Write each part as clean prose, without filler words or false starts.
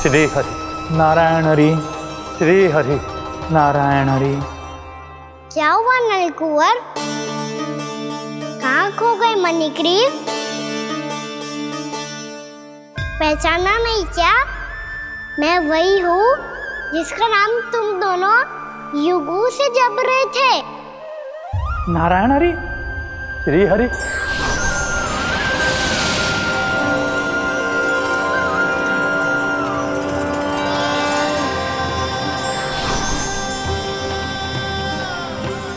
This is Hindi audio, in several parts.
श्री हरि नारायण हरि। श्री हरि नारायण हरि। क्या हुआ नलकुंवर? कहाँ खो गए मणिग्रीव? पहचाना नहीं क्या? मैं वही हूँ जिसका नाम तुम दोनों युगों से जप रहे थे। नारायण हरि। श्री हरि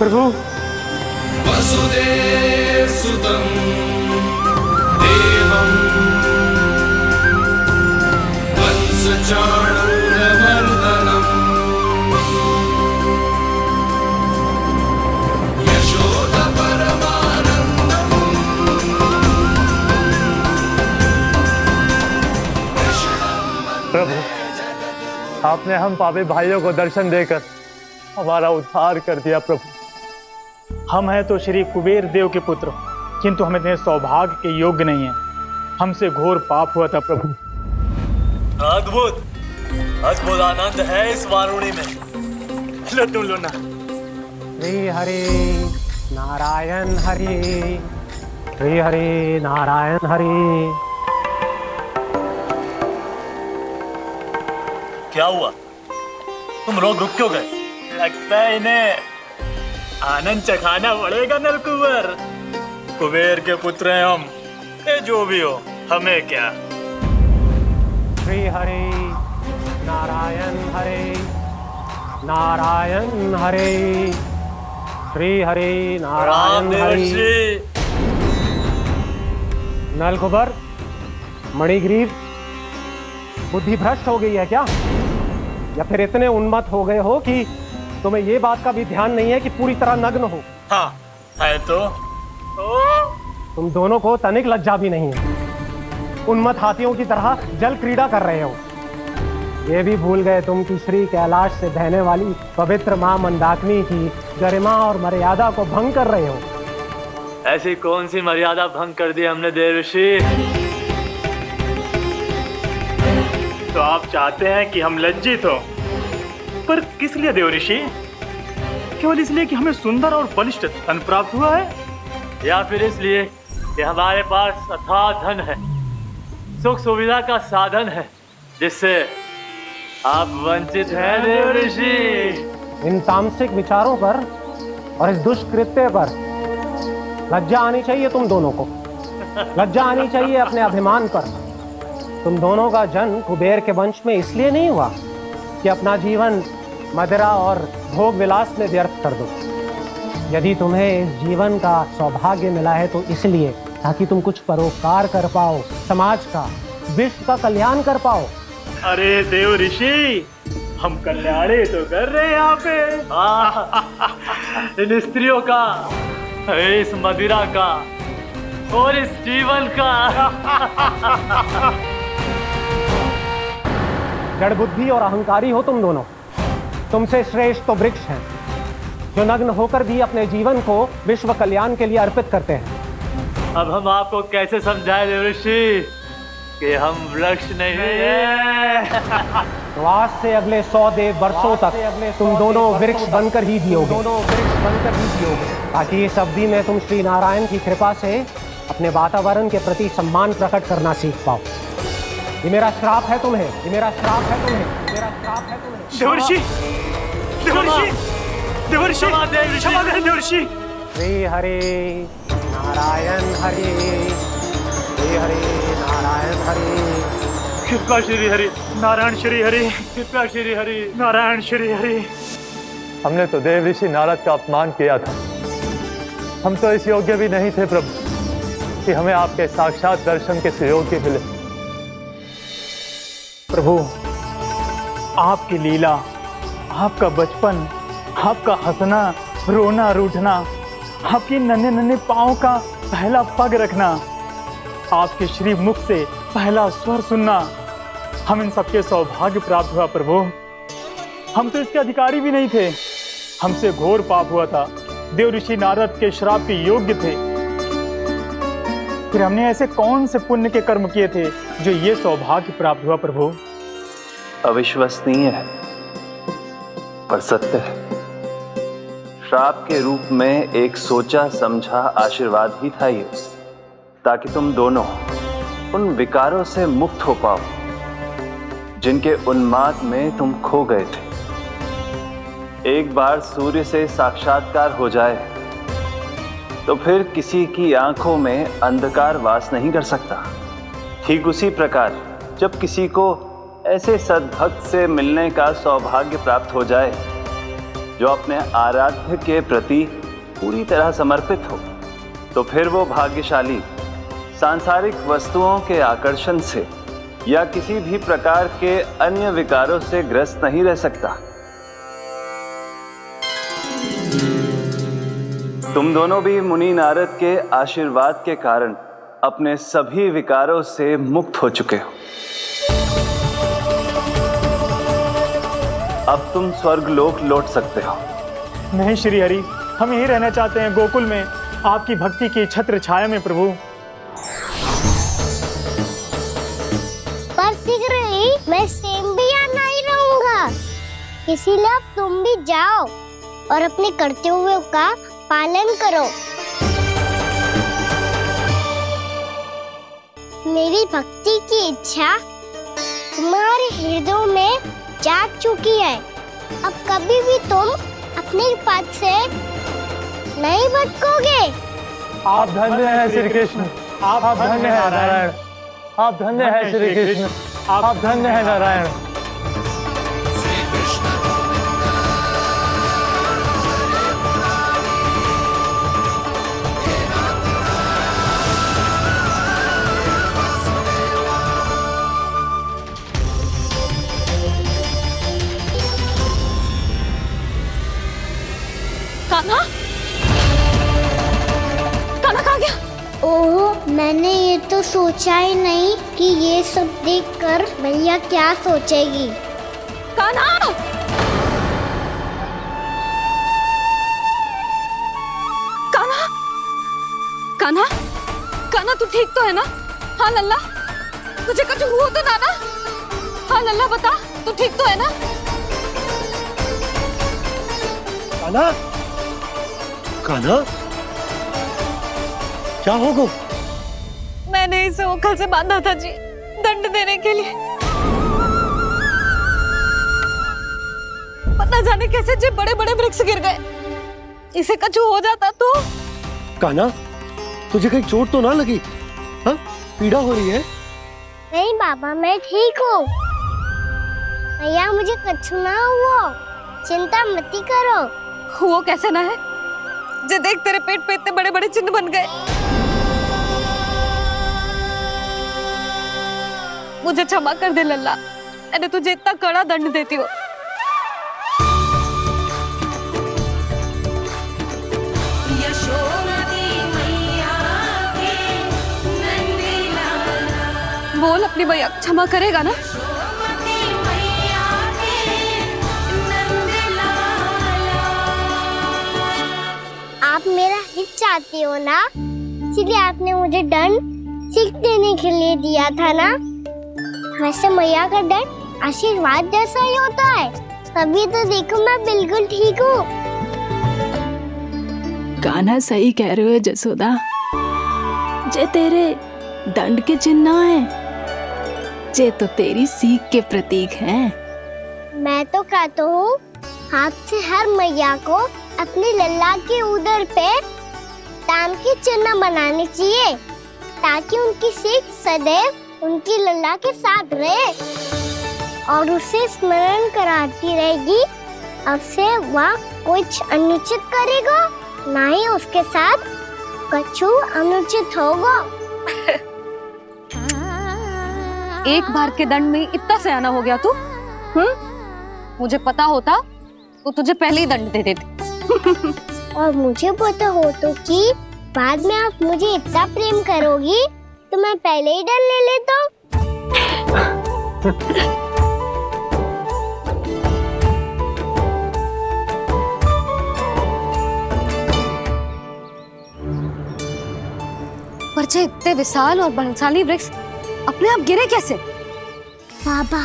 प्रभु। वसुदेव सुतं देवं वंशचाणूरमर्दनम् यशोदपरमानन्दम् प्रभु, आपने हम पापी भाइयों को दर्शन देकर हमारा उद्धार कर दिया। प्रभु, हम हैं तो श्री कुबेर देव के पुत्र, किंतु हम इतने सौभाग्य के योग्य नहीं हैं। हमसे घोर पाप हुआ था प्रभु। अद्भुत अद्भुत आनंद है इस वारुणी में। लो तुम लो ना। श्री हरि नारायण हरि। श्री हरि नारायण हरि। क्या हुआ? तुम लोग रुक क्यों गए? लगता है इन्हें आनंद चखाना पड़ेगा नलकुंवर। कुबेर के पुत्र हैं हम, ये जो भी हो हमें क्या। श्री हरि नारायण हरि। नारायण हरि। श्री हरि नारायण हरि। नलकुबर, मणिग्रीव, बुद्धि भ्रष्ट हो गई है क्या? या फिर इतने उन्मत्त हो गए हो कि तुम्हें ये बात का भी ध्यान नहीं है कि पूरी तरह नग्न हो? हाँ है तो। तुम दोनों को तनिक लज्जा भी नहीं है। उन्मत्त हाथियों की तरह जल क्रीड़ा कर रहे हो। ये भी भूल गए तुम कि श्री कैलाश से बहने वाली पवित्र मां मंदाकिनी की गरिमा और मर्यादा को भंग कर रहे हो। ऐसी कौन सी मर्यादा भंग कर दी हमने देवर्षि? तो आप चाहते हैं कि हम लज्जित हो, पर किस लिए देवऋषि? केवल इसलिए कि हमें सुंदर और बलिष्ठ धन प्राप्त हुआ है, या फिर इसलिए कि हमारे पास अथाह धन है, सुख सुविधा का साधन है, जिससे आप वंचित हैं देवर्षि? इन तामसिक विचारों पर और इस दुष्कृत्य पर लज्जा आनी चाहिए तुम दोनों को। लज्जा आनी चाहिए अपने अभिमान पर। तुम दोनों का जन्म कुबेर के वंश में इसलिए नहीं हुआ कि अपना जीवन मदिरा और भोग विलास में व्यर्थ कर दो। यदि तुम्हें इस जीवन का सौभाग्य मिला है तो इसलिए ताकि तुम कुछ परोपकार कर पाओ, समाज का, विश्व का कल्याण कर पाओ। अरे देवऋषि, हम कल्याणी तो कर रहे हैं यहाँ पे। इन स्त्रियों का, इस मदिरा का और इस जीवन का। जड़ बुद्धि और अहंकारी हो तुम दोनों। तुमसे श्रेष्ठ तो वृक्ष हैं, जो नग्न होकर भी अपने जीवन को विश्व कल्याण के लिए अर्पित करते हैं। अब हम आपको कैसे समझाएं देवर्षि कि हम वृक्ष नहीं हैं? तो आज से अगले 100 देव वर्षों तक तुम दोनों वृक्ष बनकर ही जियोगे। ताकि इस अवधि में तुम श्री नारायण की कृपा से अपने वातावरण के प्रति सम्मान प्रकट करना सीख पाओ। ये मेरा श्राप है तुम्हें। ये मेरा श्राप है तुम्हें। मेरा श्राप है तुम्हें। देवर्षि, देवर्षि, देवर्षि, क्षमा करें देवर्षि। श्री हरि नारायण हरि। श्री हरि नारायण हरि। कृपा श्री हरि नारायण श्री हरि। कृपा श्री हरि नारायण श्री हरि। हमने तो देव ऋषि नारद का अपमान किया था। हम तो इस योग्य भी नहीं थे प्रभु कि हमें आपके साक्षात दर्शन के सुयोग्य मिले। प्रभु, आपकी लीला, आपका बचपन, आपका हंसना, रोना, रूठना, आपकी नन्हे नन्हे पाँव का पहला पग रखना, आपके श्री मुख से पहला स्वर सुनना, हम इन सबके सौभाग्य प्राप्त हुआ प्रभु। हम तो इसके अधिकारी भी नहीं थे। हमसे घोर पाप हुआ था। देव ऋषि नारद के श्राप के योग्य थे। फिर हमने ऐसे कौन से पुण्य के कर्म किए थे जो ये सौभाग्य प्राप्त हुआ प्रभु? अविश्वसनीय है पर सत्य है। श्राप के रूप में एक सोचा समझा आशीर्वाद ही था ये, ताकि तुम दोनों उन विकारों से मुक्त हो पाओ जिनके उन्माद में तुम खो गए थे। एक बार सूर्य से साक्षात्कार हो जाए तो फिर किसी की आंखों में अंधकार वास नहीं कर सकता। ठीक उसी प्रकार जब किसी को ऐसे सद्भक्त से मिलने का सौभाग्य प्राप्त हो जाए जो अपने आराध्य के प्रति पूरी तरह समर्पित हो, तो फिर वो भाग्यशाली सांसारिक वस्तुओं के आकर्षण से या किसी भी प्रकार के अन्य विकारों से ग्रस्त नहीं रह सकता। तुम दोनों भी मुनि नारद के आशीर्वाद के कारण अपने सभी विकारों से मुक्त हो चुके हो। अब तुम स्वर्गलोक लौट सकते हो। नहीं श्री हरि, हम यही रहना चाहते हैं गोकुल में, आपकी भक्ति की छत्र छाया में प्रभु। पर शीघ्र ही मैं सेम्बिया नहीं रहूंगा, इसीलिए अब तुम भी जाओ और अपने कर्तव्यों का पालन करो। मेरी भक्ति की इच्छा तुम्हारे हृदयों में जाग चुकी है। अब कभी भी तुम अपने पद से नहीं भटकोगे। आप धन्य हैं श्री कृष्ण, आप धन्य हैं नारायण, आप धन्य हैं श्री कृष्ण, आप धन्य हैं नारायण। कान्हा, कान्हा कहाँ गया? ओह, मैंने ये तो सोचा ही नहीं कि ये सब देखकर भैया क्या सोचेगी। कान्हा! कान्हा! कान्हा! कान्हा तू ठीक तो है ना? हाँ लल्ला, तुझे कुछ हुआ तो ना? हाँ लल्ला बता, तू ठीक तो है ना? कान्हा, कान्हा, क्या होगा? मैंने इसे ओखल से बांधा था जी, दंड देने के लिए। पता जाने कैसे जो बड़े बड़े वृक्ष गिर गए, इसे कुछ हो जाता तो। कान्हा, तुझे कहीं चोट तो ना लगी? हाँ, पीड़ा हो रही है? नहीं बाबा, मैं ठीक हूँ। भैया मुझे कुछ ना हुआ, चिंता मत करो। वो कैसे ना है? जे देख तेरे पेट पे इतने बड़े बड़े चिन्ह बन गए। मुझे क्षमा कर दे लल्ला, मैंने तुझे इतना कड़ा दंड देती हो। बोल अपनी भैया क्षमा करेगा ना? आप मेरा हित चाहते हो ना, इसलिए आपने मुझे दंड सीख देने के लिए दिया था ना। वैसे मैया का दंड आशीर्वाद जैसा ही होता है, तभी तो देखो मैं बिल्कुल ठीक हूँ। कान्हा सही कह रहे हो जसोदा, जे तेरे दंड के चिन्ह है, जे तो तेरी सीख के प्रतीक हैं। मैं तो कहता हूँ हाथ से हर मैया को अपनी लल्ला के उदर पे ताम के चिन्ह बनाने चाहिए, ताकि उनकी सीख सदैव उनकी लल्ला के साथ रहे और उसे स्मरण कराती रहेगी। अब से वह कुछ अनुचित करेगा, ना ही उसके साथ कुछ अनुचित होगा। एक बार के दंड में इतना सयाना हो गया तू? मुझे पता होता तो तुझे पहले ही दंड दे देती। और मुझे पता हो तो कि बाद में आप मुझे इतना प्रेम करोगी तो मैं पहले ही डर ले लेता हूँ। पर जे इतने विशाल और बलशाली वृक्ष अपने आप गिरे कैसे? बाबा,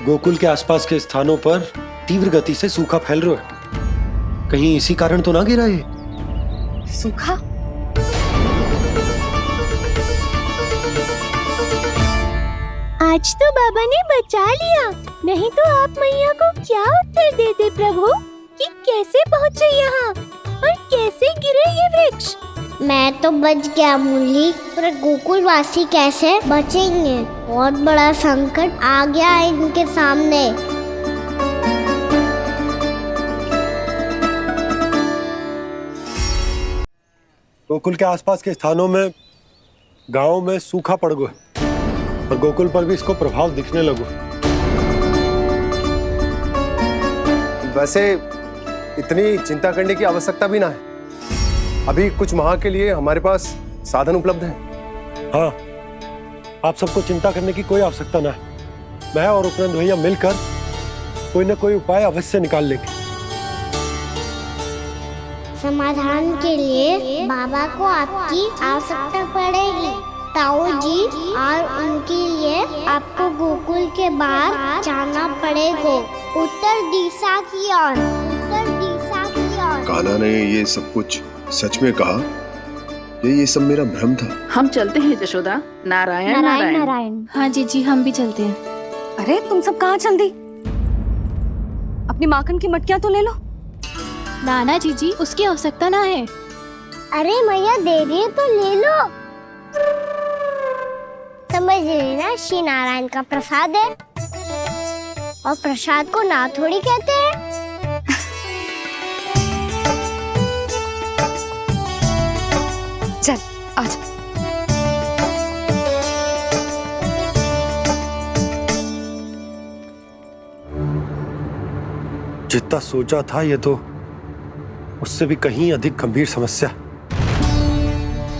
गोकुल के आसपास के स्थानों पर तीव्र गति से सूखा फैल रहा है। कहीं इसी कारण तो ना गिरा ये? सूखा? आज तो बाबा ने बचा लिया, नहीं तो आप मैया को क्या उत्तर देते प्रभु कि कैसे पहुँचे यहाँ और कैसे गिरे ये वृक्ष। मैं तो बच गया मुरली, पर गोकुल वासी कैसे बचेंगे? बहुत बड़ा संकट आ गया है इनके सामने। गोकुल के आसपास के स्थानों में, गांवों में सूखा पड़ गया और गोकुल पर भी इसको प्रभाव दिखने लगा। वैसे इतनी चिंता करने की आवश्यकता भी ना है। अभी कुछ माह के लिए हमारे पास साधन उपलब्ध है। हाँ, आप सबको चिंता करने की कोई आवश्यकता ना है। मैं और उपनंद भैया मिलकर कोई ना कोई उपाय अवश्य निकाल लेंगे। समाधान के लिए बाबा को आपकी आवश्यकता पड़ेगी। ताऊ जी और उनके लिए आपको गोकुल के बाहर जाना पड़ेगा, उत्तर दिशा की ओर, उत्तर दिशा की ओर। कान्हा ने ये सब कुछ सच में कहा? ये सब मेरा भ्रम था? हम चलते हैं जशोदा। नारायण नारायण नारायण। हाँ जी, हम भी चलते हैं। अरे तुम सब कहाँ चल दी? अपनी माखन की मटकियाँ तो ले लो। नाना जी, उसकी आवश्यकता ना है। अरे मैया दे रही है तो ले लो। समझ लेना, श्री नारायण का प्रसाद है और प्रसाद को ना थोड़ी कहते हैं। चल आज। जितना सोचा था ये तो उससे भी कहीं अधिक गंभीर समस्या।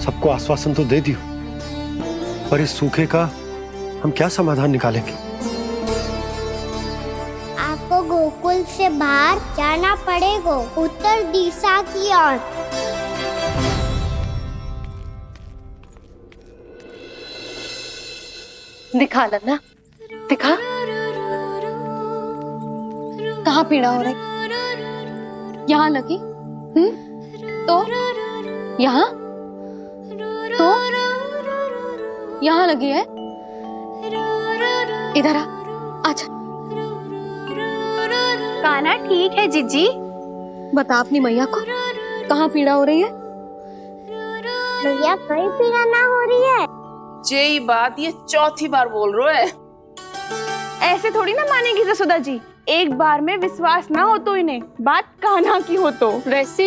सबको आश्वासन तो दे दियो, पर इस सूखे का हम क्या समाधान निकालेंगे? आपको गोकुल से बाहर जाना पड़ेगा, उत्तर दिशा की ओर। दिखा लल्ला, दिखा। कहाँ पीड़ा हो रही? यहाँ लगी? तो यहाँ? तो यहाँ लगी है? इधर आ, आजा। कान्हा ठीक है जीजी। बता अपनी मैया को कहाँ पीड़ा हो रही है? भैया कहीं पीड़ा ना हो रही है। यही बात ये चौथी बार बोल रहे है। ऐसे थोड़ी ना मानेगी जसोदा जी, एक बार में विश्वास ना हो तो इन्हें बात कान्हा की हो तो। वैसे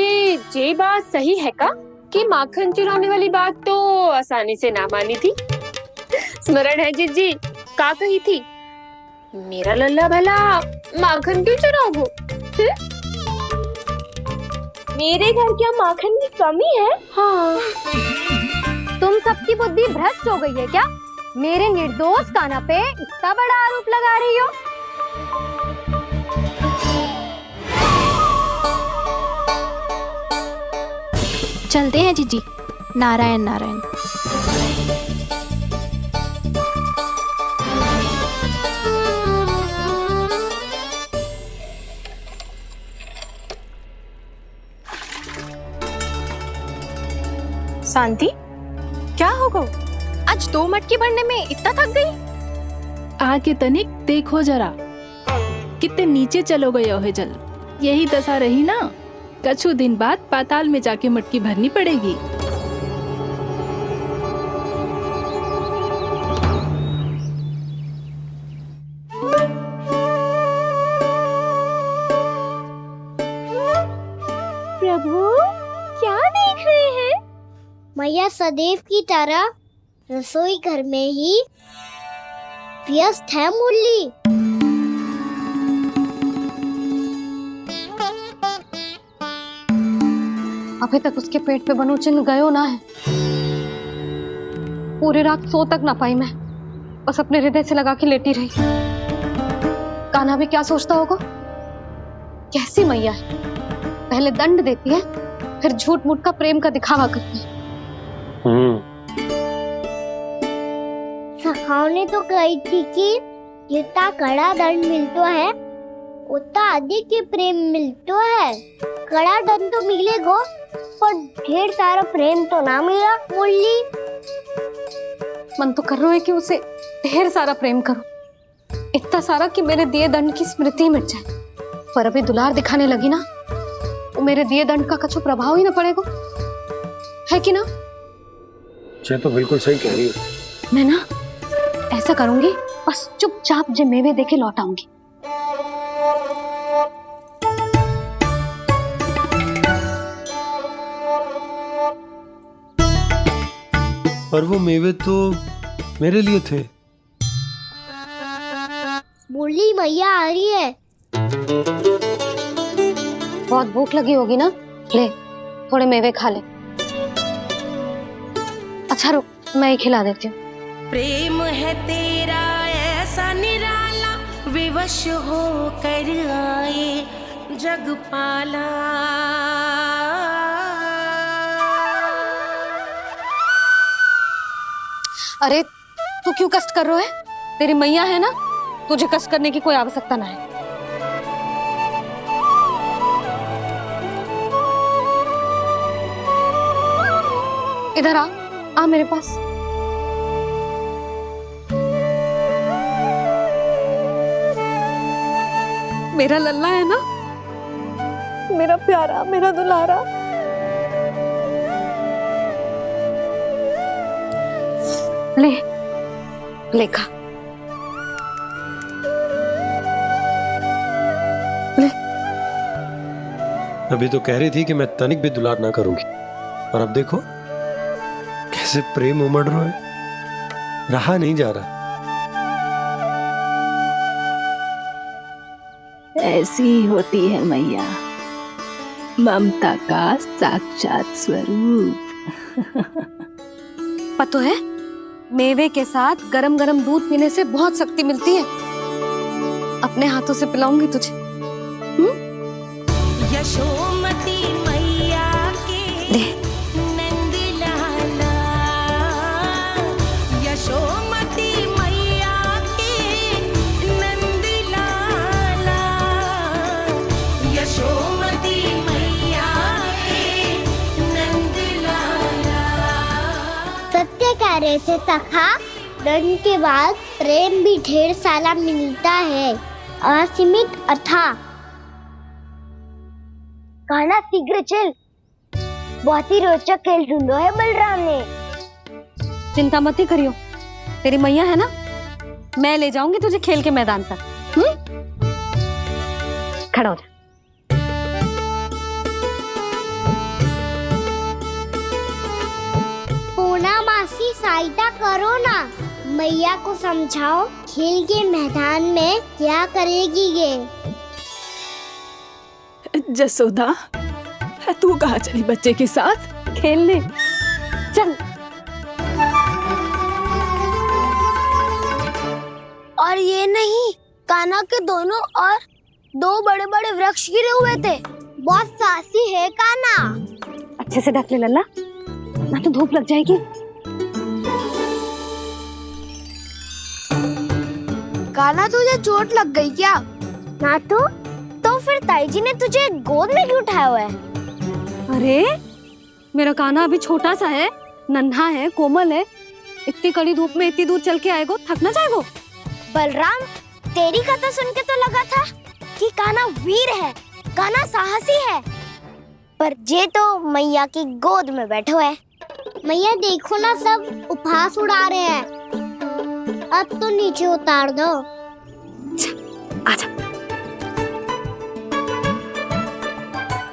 ये बात सही है का कि माखन चुराने वाली बात तो आसानी से ना मानी थी। स्मरण है जीजी का कही थी, मेरा लल्ला भला माखन क्यों चुराओगे? मेरे घर क्या माखन की कमी है? हाँ। तुम सबकी बुद्धि भ्रष्ट हो गई है क्या? मेरे निर्दोष कान्हा पे इतना बड़ा आरोप लगा रही हो? चलते हैं जीजी। नारायण नारायण। शांति, क्या हो गो? आज 2 मटकी भरने में इतना थक गई? आके तनिक देखो जरा, कितने नीचे चलो गए हो जल। यही दशा रही ना, कछु दिन बाद पाताल में जाके मटकी भरनी पड़ेगी। प्रभु क्या देख रहे हैं? मैया सदैव की तरह रसोई घर में ही व्यस्त है मुरली। अभी तक उसके पेट पे बनो चिन्ह गयो ना है। पूरी रात सो तक ना पाई मैं, बस अपने हृदय से लगा के लेटी रही। कान्हा भी क्या सोचता होगा? कैसी मैया है, पहले दंड देती है फिर झूठ मूठ का प्रेम का दिखावा करती है। ने तो कही थी कि जितना कड़ा दंड मिलतो है उतना अधिक ही प्रेम मिलतो है। कड़ा दंड तो मिलेगो पर ढेर सारा प्रेम तो ना मिला। मुरली मन तो कर रहा है कि उसे ढेर सारा प्रेम करूं, इतना सारा कि मेरे दिए दंड की स्मृति मिट जाए। पर अभी दुलार दिखाने लगी ना, तो मेरे दिए दंड का कछु प्रभाव ही ना पड़ेगा, है कि ना? ये तो बिल्कुल सही कह रही है। मैं ना ऐसा करूंगी, बस चुपचाप जे मेवे देके लौट आऊंगी। पर वो मेवे तो मेरे लिए थे। मुरली मैया आ रही है। बहुत भूख लगी होगी ना, ले थोड़े मेवे खा ले। अच्छा रुक, मैं ही खिला देती हूँ। प्रेम है तेरा ऐसा निराला, विवश हो कर आए जग पाला। अरे तू क्यों कष्ट कर रहा है? तेरी मैया है ना, तुझे कष्ट करने की कोई आवश्यकता ना है। इधर आ मेरे पास। मेरा लल्ला है ना, मेरा प्यारा, मेरा दुलारा। ले खा। ले। अभी तो कह रही थी कि मैं तनिक भी दुलार ना करूंगी, और अब देखो कैसे प्रेम उमड़ रहा है, रहा नहीं जा रहा। ऐसी ही होती है मैया, ममता का साक्षात स्वरूप। पता है, मेवे के साथ गरम गरम दूध पीने से बहुत शक्ति मिलती है। अपने हाथों से पिलाऊंगी तुझे। यशोमती मैया के नंद लाला, यशोमती मैया के नंद लाला, यशोमती मैया के नंद लाला। सत्य कह रहे थे सखा, दंड के बाद प्रेम भी ढेर सारा मिलता है, असीमित अथाह। कहना शीघ्र चल, बहुत ही रोचक खेल ढूंढो है बलराम ने। चिंता मत ही करियो, तेरी मैया है ना, मैं ले जाऊंगी तुझे खेल के मैदान पर। खड़ा हो जा। पूना मासी सहायता करो ना, मैया को समझाओ खेल के मैदान में क्या करेगी ये। जसोदा, तू कहाँ चली बच्चे के साथ? खेलने चल। और ये नहीं, कान्हा के दोनों और दो बड़े बड़े वृक्ष गिरे हुए थे। बहुत साहसी है कान्हा। अच्छे से ढक ले लल्ला, ना तो धूप लग जाएगी। कान्हा तुझे चोट लग गई क्या? ना तो फिर ताई जी ने तुझे गोद में क्यों उठाया हुआ है? अरे मेरा कान्हा अभी छोटा सा है, नन्हा है, कोमल है। इतनी कड़ी धूप में इतनी दूर चल के आएगो, थक ना जाएगो। बलराम, तेरी कथा सुन के तो लगा था कि कान्हा वीर है, कान्हा साहसी है, पर जे तो मैया की गोद में बैठे हुए। मैया देखो ना, सब उपहास उड़ा रहे हैं। अब तो नीचे उतार दो। आजा।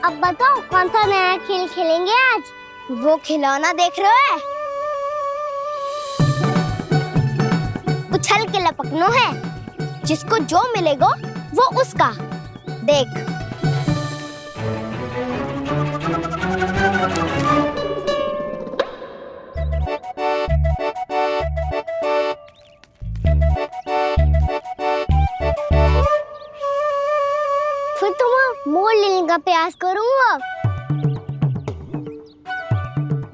अब बताओ कौन सा नया खेल खेलेंगे आज? वो खिलौना देख रहे हो? उछल के लपकनो है, जिसको जो मिलेगा वो उसका। देख। फिर तुम मोड़ लेने का प्रयास करूंगा।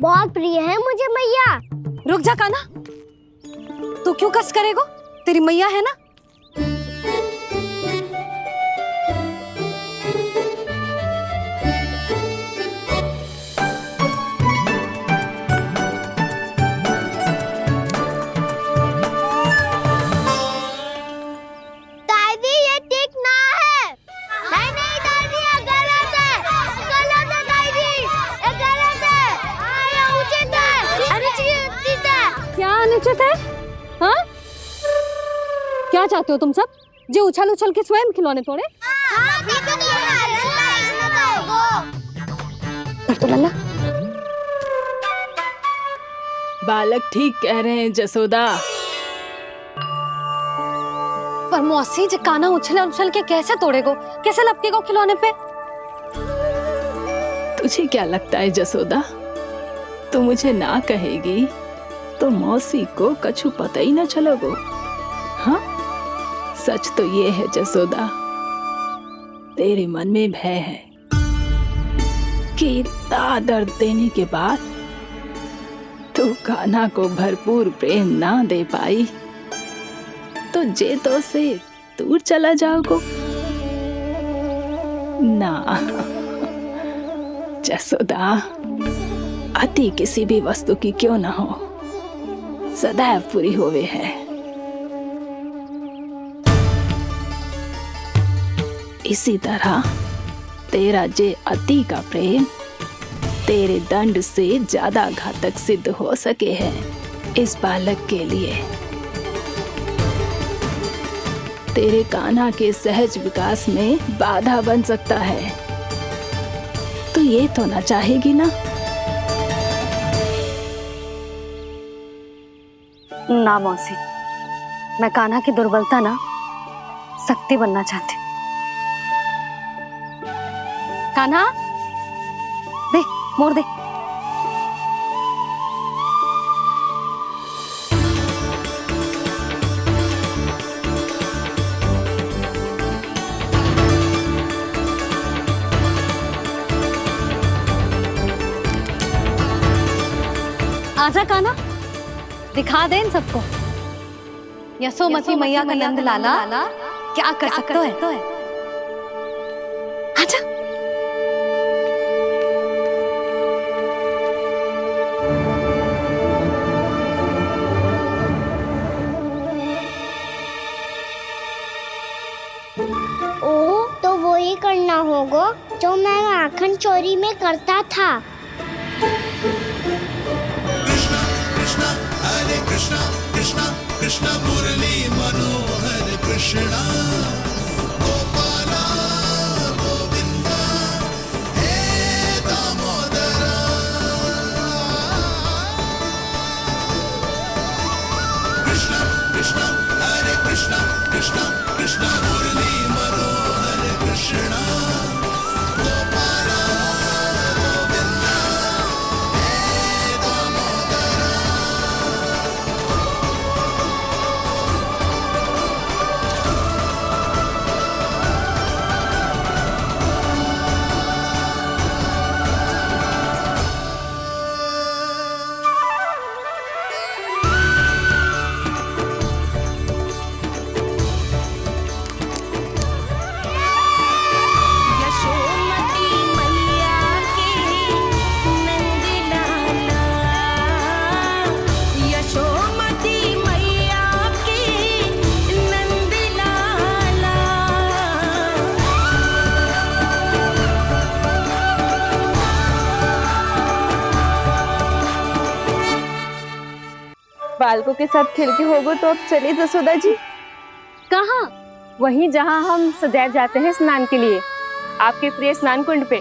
बहुत प्रिय है मुझे मैया। रुक जा कान्हा, तू क्यों कष्ट करेगो? तेरी मैया है ना। दादी ये ठीक ना है। नहीं नहीं दादी ये गलत है। गलत है दादी, ये गलत है। ये उचित है, अनुचित है। क्या अनुचित है? हाँ? क्या चाहते हो तुम सब? जो उछल उछल के स्वयं खिलौने तोड़े? तो लल्ला बालक ठीक कह रहे हैं जसोदा। पर मौसी जी काना उछल उछल के कैसे तोड़ेगो? कैसे लपकेगो खिलौने पे? तुझे क्या लगता है जसोदा, तू मुझे ना कहेगी तो मौसी को कछु पता ही ना चलोगो। हाँ, सच तो ये है जसोदा, तेरे मन में भय है कि इतना दर्द देने के बाद तू कान्हा को भरपूर प्रेम ना दे पाई तो जेतो से दूर चला जाओगो ना। जसोदा, अति किसी भी वस्तु की क्यों ना हो, सदैव पूरी होवे है। इसी तरह तेरा जे अति का प्रेम तेरे दंड से ज्यादा घातक सिद्ध हो सके है इस बालक के लिए। तेरे कान्हा के सहज विकास में बाधा बन सकता है, तो ये तो ना चाहेगी ना? ना मौसी, मैं कान्हा की दुर्बलता ना शक्ति बनना चाहती। कान्हा, दे मोड़ दे। आजा कान्हा, दिखा दे इन सबको यशोमती मैया का नंद लाला क्या कर सकता है। आजा। ओ तो वो ही करना होगा जो मैं माखन चोरी में करता था। कृष्णा कृष्णा मुरली मनोहर कृष्णा गोपाला गोविंदा हे दामोदरा। कृष्णा कृष्णा हरे कृष्णा कृष्णा कृष्णा मुरली मनोहर कृष्णा गोपाला गोविंदा हे दामोदरा। यशोमती मैया के नंद लाला, यशोमती मैया के नंद लाला। बालकों के साथ खेल के होगो तो अब चलिए जसोदा जी। कहाँ? वहीं जहाँ हम सदैव जाते हैं स्नान के लिए, आपके प्रिय स्नान कुंड पे।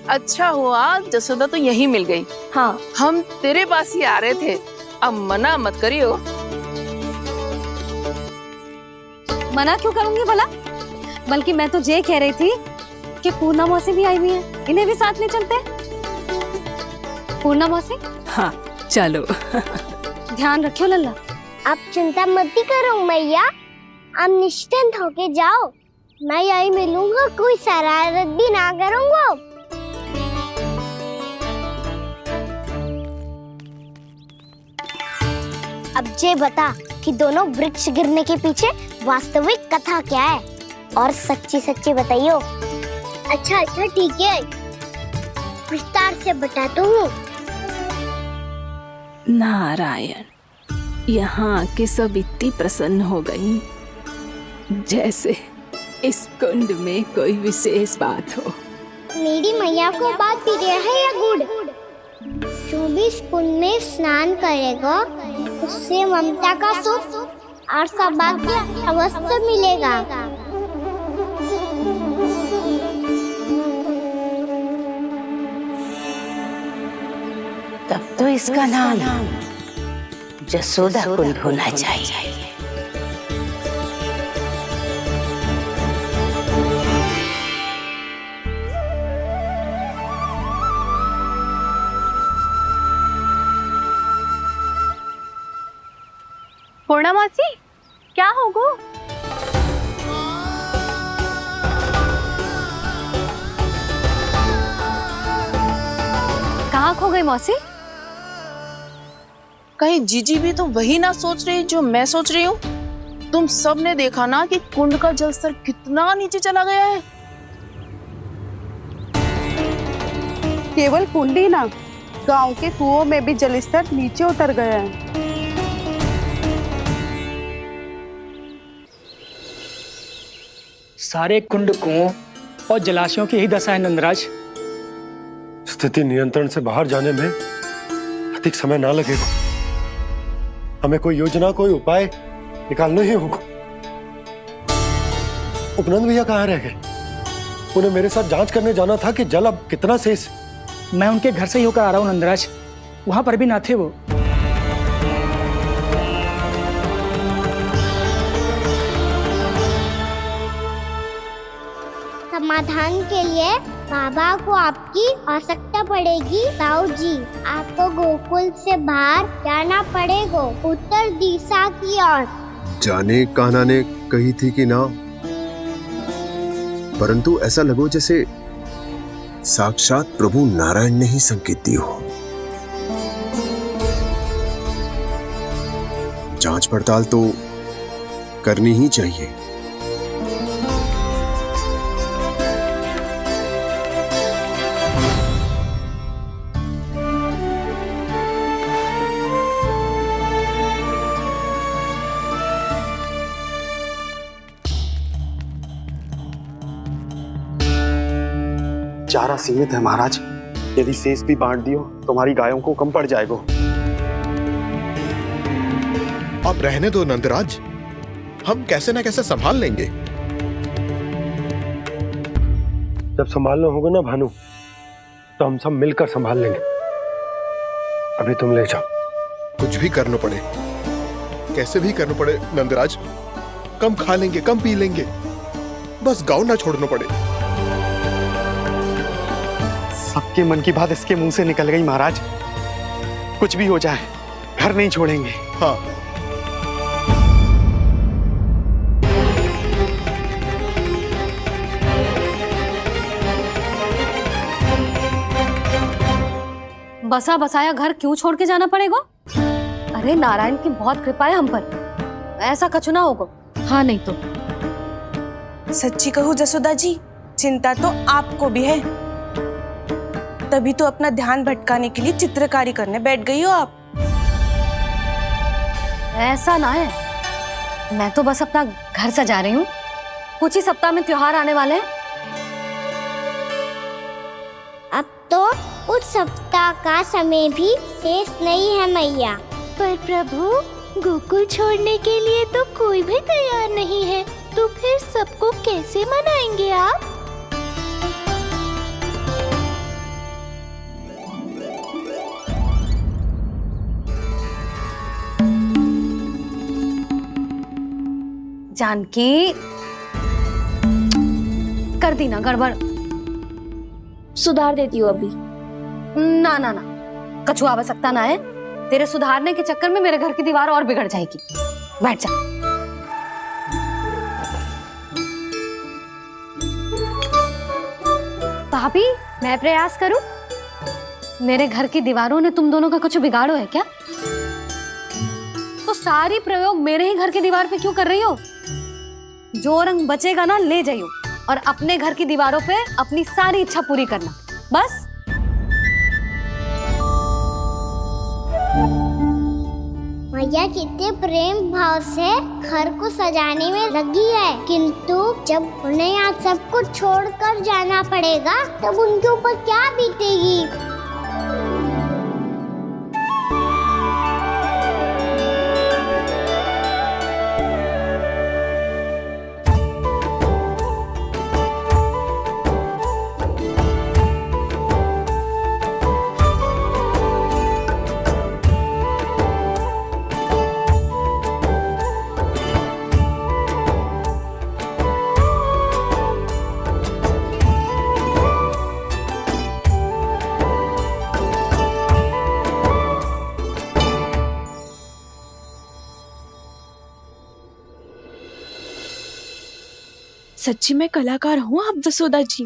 अच्छा हुआ जसोदा तो यहीं मिल गई। हाँ, हम तेरे पास ही आ रहे थे, अब मना मत करियो। मना क्यों करूंगी भला? बल्कि मैं तो ये कह रही थी कि पूर्णा मौसी भी आई हुई है, इन्हें भी साथ ले चलते हैं। पूर्णा मौसी, हाँ चलो। ध्यान रखियो लल्ला। आप चिंता मत करो मैया, आप निश्चिंत होके जाओ, मैं यही मिलूंगा, कोई शरारत भी ना करूंगा। अब ये बता कि दोनों वृक्ष गिरने के पीछे वास्तविक कथा क्या है, और सच्ची सच्ची बताइयो। अच्छा अच्छा ठीक है, विस्तार से बताता हूँ। नारायण, यहाँ के सब इतनी प्रसन्न हो गई जैसे इस कुंड में कोई विशेष बात हो। मेरी मैया को बात प्रिय है या गुड़? जो भी इस कुंड में स्नान करेगा उससे ममता का सुख और सौभाग्य अवश्य मिलेगा। तब तो इसका नाम जसोदा कुंड होना चाहिए। पूर्णा मौसी, क्या होगो? कहाँ खो गई मौसी? कहीं जीजी भी तो वही ना सोच रही जो मैं सोच रही हूँ। तुम सब ने देखा ना कि कुंड का जलस्तर कितना नीचे चला गया है। केवल कुंड ही ना, गांव के कुओं में भी जलस्तर नीचे उतर गया है। सारे कुंड कुओं और जलाशयों की ही दशा है नंदराज। स्थिति नियंत्रण से बाहर जाने में अधिक समय ना लगेगा। हमें कोई योजना, कोई उपाय निकालना ही होगा। उपनंद भैया कहाँ रह गए? उन्हें मेरे साथ जांच करने जाना था कि जल अब कितना शेष। मैं उनके घर से ही होकर आ रहा हूँ नंदराज, वहां पर भी ना थे वो। समाधान के लिए बाबा को आपकी आवश्यकता पड़ेगी। ताऊ जी, आपको गोकुल से बाहर जाना पड़ेगा, उत्तर दिशा की ओर। जाने कान्हा ने कही थी कि ना, परंतु ऐसा लगो जैसे साक्षात प्रभु नारायण ने ही संकेत दी हो। जांच पड़ताल तो करनी ही चाहिए। चारा सीमित है महाराज, यदि शेष भी बांट दियो तो हमारी गायों को कम पड़ जाएगा। आप रहने दो नंदराज, हम कैसे न कैसे संभाल लेंगे। जब संभालना होगा ना भानु, तो हम सब मिलकर संभाल लेंगे। अभी तुम ले जाओ। कुछ भी करना पड़े, कैसे भी करना पड़े नंदराज, कम खा लेंगे, कम पी लेंगे, बस गाँव ना छोड़ना पड़े। सबके मन की बात इसके मुंह से निकल गई महाराज। कुछ भी हो जाए, घर नहीं छोड़ेंगे। हाँ, बसा बसाया घर क्यों छोड़ के जाना पड़ेगा? अरे नारायण की बहुत कृपा है हम पर, ऐसा कछु ना होगा। हाँ नहीं तो सच्ची कहूँ जसोदा जी, चिंता तो आपको भी है, तभी तो अपना ध्यान भटकाने के लिए चित्रकारी करने बैठ गई हो आप। ऐसा ना है, मैं तो बस अपना घर सजा रही हूँ। कुछ ही सप्ताह में त्योहार आने वाले हैं। अब तो उस सप्ताह का समय भी शेष नहीं है मैया। पर प्रभु, गोकुल छोड़ने के लिए तो कोई भी तैयार नहीं है, तो फिर सबको कैसे मनाएंगे आप? जानकी, कर दी ना गड़बड़। सुधार देती हूँ अभी। ना ना ना, कछु आवश्यकता ना है। तेरे सुधारने के चक्कर में मेरे घर की दीवार और बिगड़ जाएगी। बैठ जा। भाभी, मैं प्रयास करूं? मेरे घर की दीवारों ने तुम दोनों का कुछ बिगाड़ो है क्या? तो सारी प्रयोग मेरे ही घर की दीवार पे क्यों कर रही हो? जो रंग बचेगा ना ले जाइयो और अपने घर की दीवारों पे अपनी सारी इच्छा पूरी करना, बस। मैया कितने प्रेम भाव से घर को सजाने में लगी है, किंतु जब उन्हें यहाँ सब कुछ छोड़कर जाना पड़ेगा तब उनके ऊपर क्या बीतेगी? सच्ची में कलाकार हूँ आप जसोदा जी।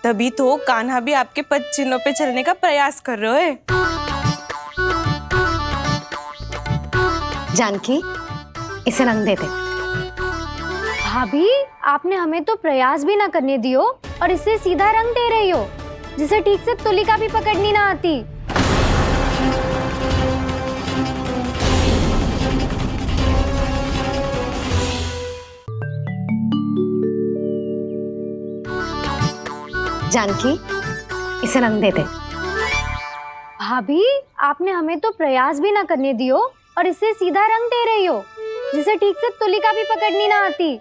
तभी तो कान्हा भी आपके पद चिन्हों पे चलने का प्रयास कर रहे हैं। जानकी, इसे रंग दे दे। भाभी, आपने हमें तो प्रयास भी ना करने दियो और इसे सीधा रंग दे रही हो, जिसे ठीक से तुलिका भी पकड़नी ना आती। जानकी, इसे रंग दे दे। भाभी, आपने हमें तो प्रयास भी ना करने दियो और इसे सीधा रंग दे रही हो, जिसे ठीक से तुलिका भी पकड़नी ना आती।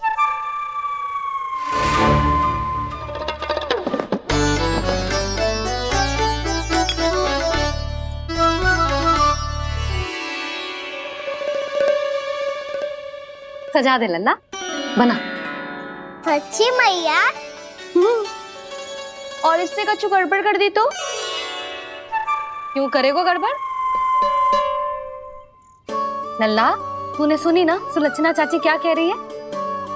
सजा दे लल्ला, बना। सच्ची मैया? और इसने कछु गड़बड़ कर दी तो? क्यों करेगो गड़बड़? लल्ला, तूने सुनी ना सुलक्षणा चाची क्या कह रही है?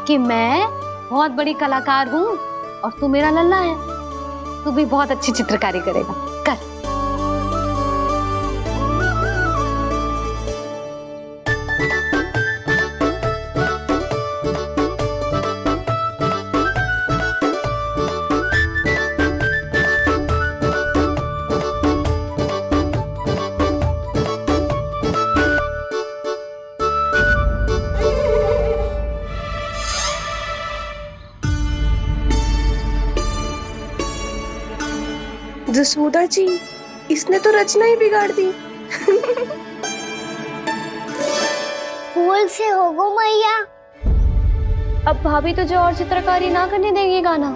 कि मैं बहुत बड़ी कलाकार हूँ और तू मेरा लल्ला है, तू भी बहुत अच्छी चित्रकारी करेगा, कर। जसोदा जी, इसने तो रचना ही बिगाड़ दी। फूल से होगो मैया। अब भाभी तुझे और चित्रकारी ना करने देंगे गाना।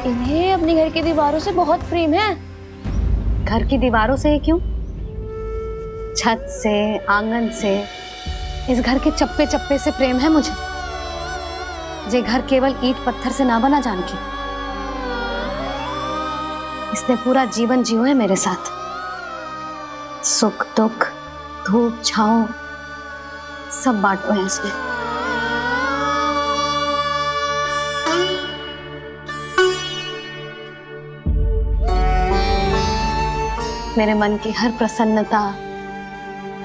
इन्हें अपने घर की दीवारों से बहुत प्रेम है। घर की दीवारों से क्यों? छत से, आंगन से, इस घर के चप्पे चप्पे से प्रेम है मुझे। ये घर केवल ईंट पत्थर से ना बना जानकी, इसने पूरा जीवन जियो है मेरे साथ। सुख दुख, धूप छांव सब बांटो है इसने। मेरे मन की हर प्रसन्नता,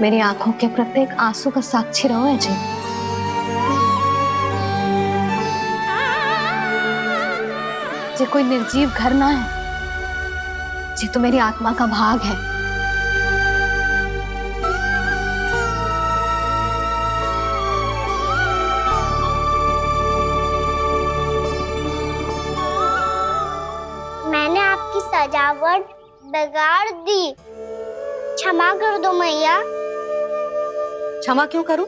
मेरी आंखों के प्रत्येक आंसू का साक्षी रहो है जी। ये कोई निर्जीव घर ना है, ये तो मेरी आत्मा का भाग है। मैंने आपकी सजावट बिगाड़ दी, क्षमा कर दो मैया। क्षमा क्यों करूं?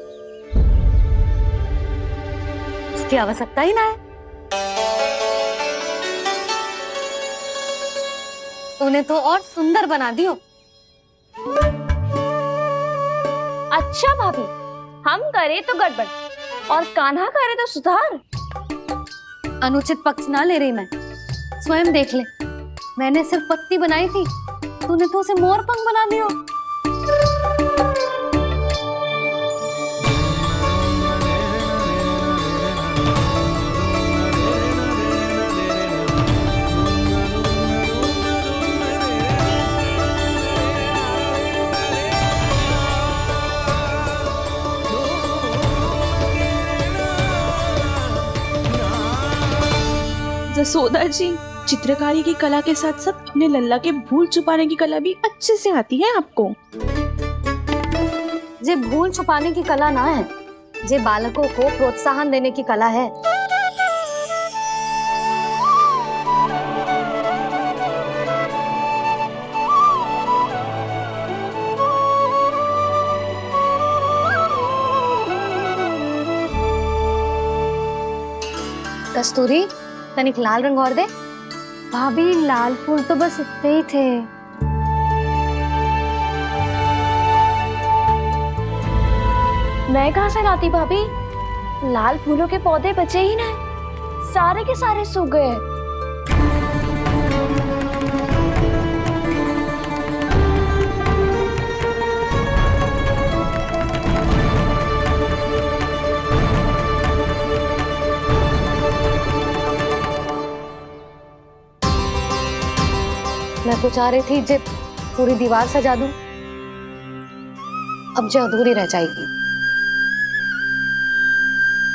इसकी आवश्यकता ही ना है। तूने तो और सुंदर बना दियो। अच्छा भाभी, हम करे तो गड़बड़ और कान्हा करे तो सुधार। अनुचित पक्ष ना ले रही मैं, स्वयं देख ले। मैंने सिर्फ पत्ती बनाई थी, तूने तो उसे मोर पंख बना दियो। जसोदा जी, चित्रकारी की कला के साथ साथ अपने लल्ला के भूल छुपाने की कला भी अच्छे से आती है आपको। जे भूल छुपाने की कला ना है, जे बालकों को प्रोत्साहन देने की कला है। कस्तूरी, तनिक लाल रंग और दे। भाभी, लाल फूल तो बस इतने ही थे। मैं कहाँ से लाती भाभी? लाल फूलों के पौधे बचे ही नहीं, सारे के सारे सूख गए। मैं तो चाह रही थी जे पूरी दीवार सजा दूं, अब जो अधूरी रह जाएगी।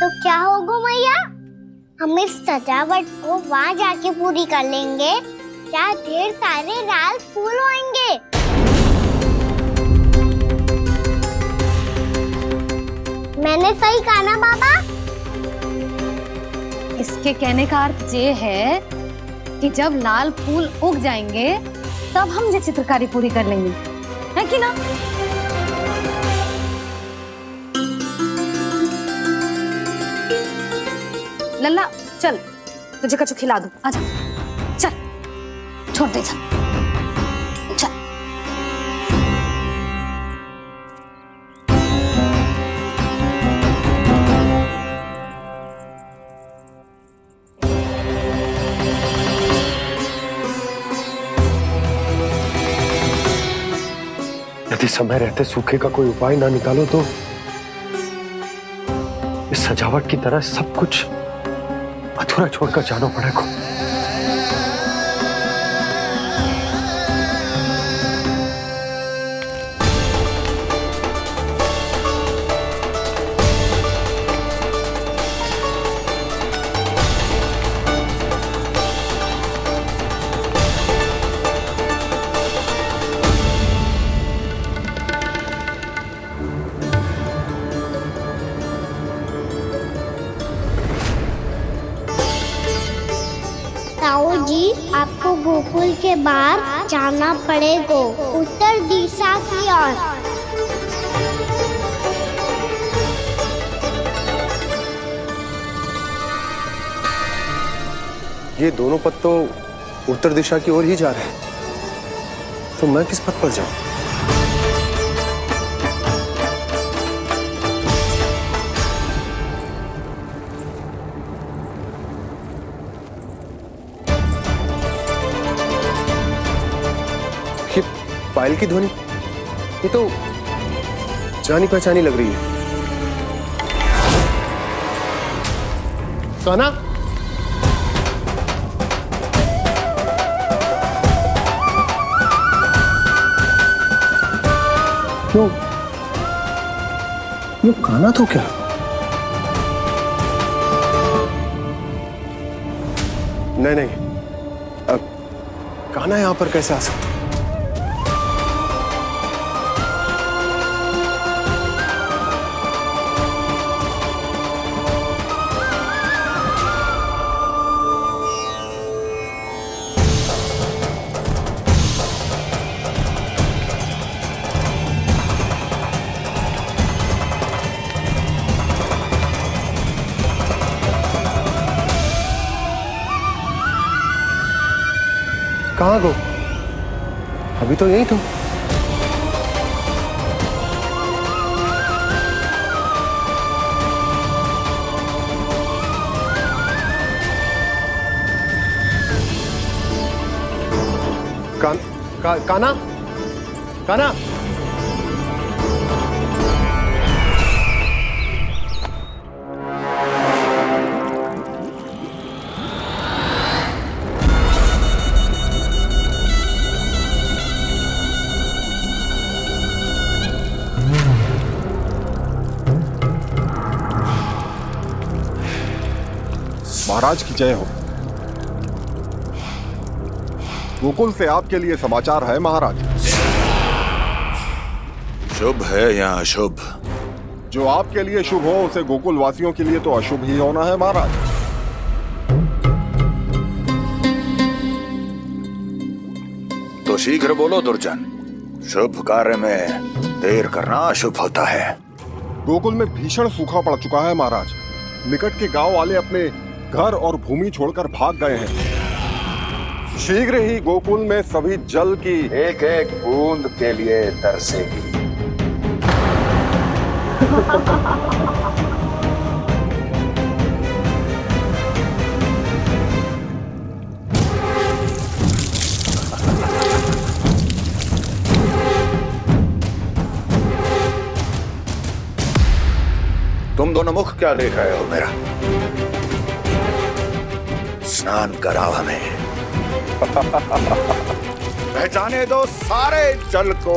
तो क्या होगा मैया, हम इस सजावट को वहाँ जाके पूरी कर लेंगे जहाँ ढेर सारे लाल फूल होंगे। मैंने सही कहा ना बाबा? इसके कहने का अर्थ ये है कि जब लाल फूल उग जाएंगे तब हम ये चित्रकारी पूरी कर लेंगे, है कि ना? लल्ला चल, तुझे कछु खिला दूं, आजा, चल, छोड़ दे, चल। यदि समय रहते सूखे का कोई उपाय ना निकालो तो इस सजावट की तरह सब कुछ अधूरा छोड़कर जाना पड़ेगा। ताऊ जी, आपको गोकुल के बाहर जाना पड़ेगा, उत्तर दिशा की ओर। ये दोनों पथ तो उत्तर दिशा की ओर ही जा रहे हैं, तो मैं किस पथ पर जाऊं? पायल की ध्वनि, ये तो जानी पहचानी लग रही है। कान्हा, क्यों? ये कान्हा तो क्या? नहीं नहीं, अब कान्हा यहां पर कैसे आ सकता? कहाँ गो? अभी तो यही तुम। कान्हा, कान्हा, महाराज की जय हो। गोकुल से आपके लिए समाचार है महाराज। शुभ है या अशुभ? जो आपके लिए शुभ हो उसे गोकुल वासियों के लिए तो अशुभ ही होना है महाराज। तो शीघ्र बोलो दुर्जन, शुभ कार्य में देर करना अशुभ होता है। गोकुल में भीषण सूखा पड़ चुका है महाराज। निकट के गांव वाले अपने घर और भूमि छोड़कर भाग गए हैं। शीघ्र ही गोकुल में सभी जल की एक एक बूंद के लिए तरसेगी। तुम दोनों मुख क्या देख रहे हो मेरा? स्नान कराओ हमें। पहचाने दो सारे जल को।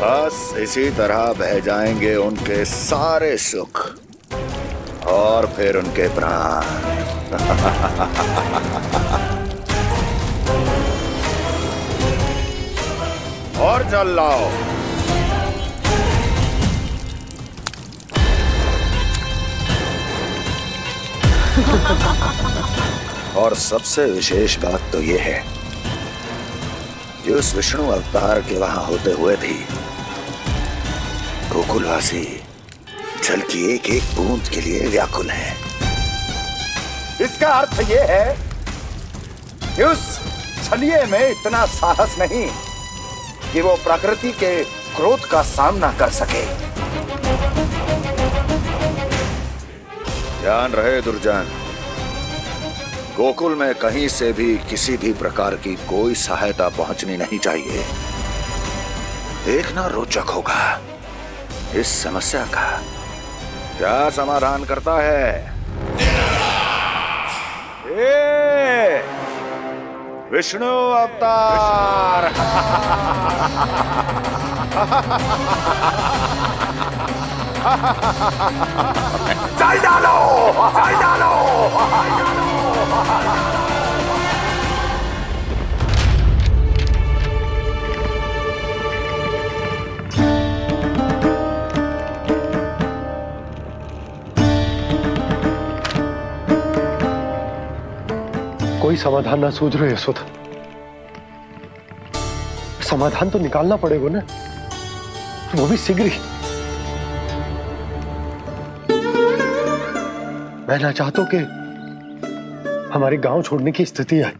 बस इसी तरह बह जाएंगे उनके सारे सुख और फिर उनके प्राण। और जल लाओ। और सबसे विशेष बात तो ये है कि उस विष्णु अवतार के वहां होते हुए भी गोकुलवासी जल की एक एक बूंद के लिए व्याकुल हैं। इसका अर्थ ये है कि उस छलिए में इतना साहस नहीं कि वो प्रकृति के क्रोध का सामना कर सके। ध्यान रहे दुर्जन, गोकुल में कहीं से भी किसी भी प्रकार की कोई सहायता पहुंचनी नहीं चाहिए। देखना रोचक होगा इस समस्या का क्या समाधान करता है। विष्णु अवतार। चल डालो, चल डालो। कोई समाधान ना सूझ रहे यशोदा। समाधान तो निकालना पड़ेगा ना, वो भी शीघ्र ही। मैं ना चाहता कि हमारे गांव छोड़ने की स्थिति आए।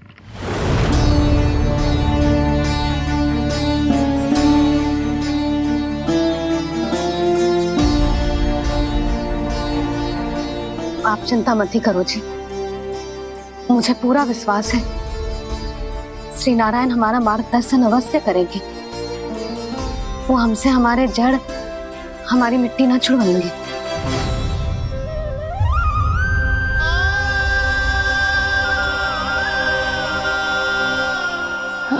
आप चिंता मत ही करो जी, मुझे पूरा विश्वास है श्री नारायण हमारा मार्गदर्शन अवश्य करेंगे। वो हमसे हमारे जड़, हमारी मिट्टी ना छुड़वाएंगे।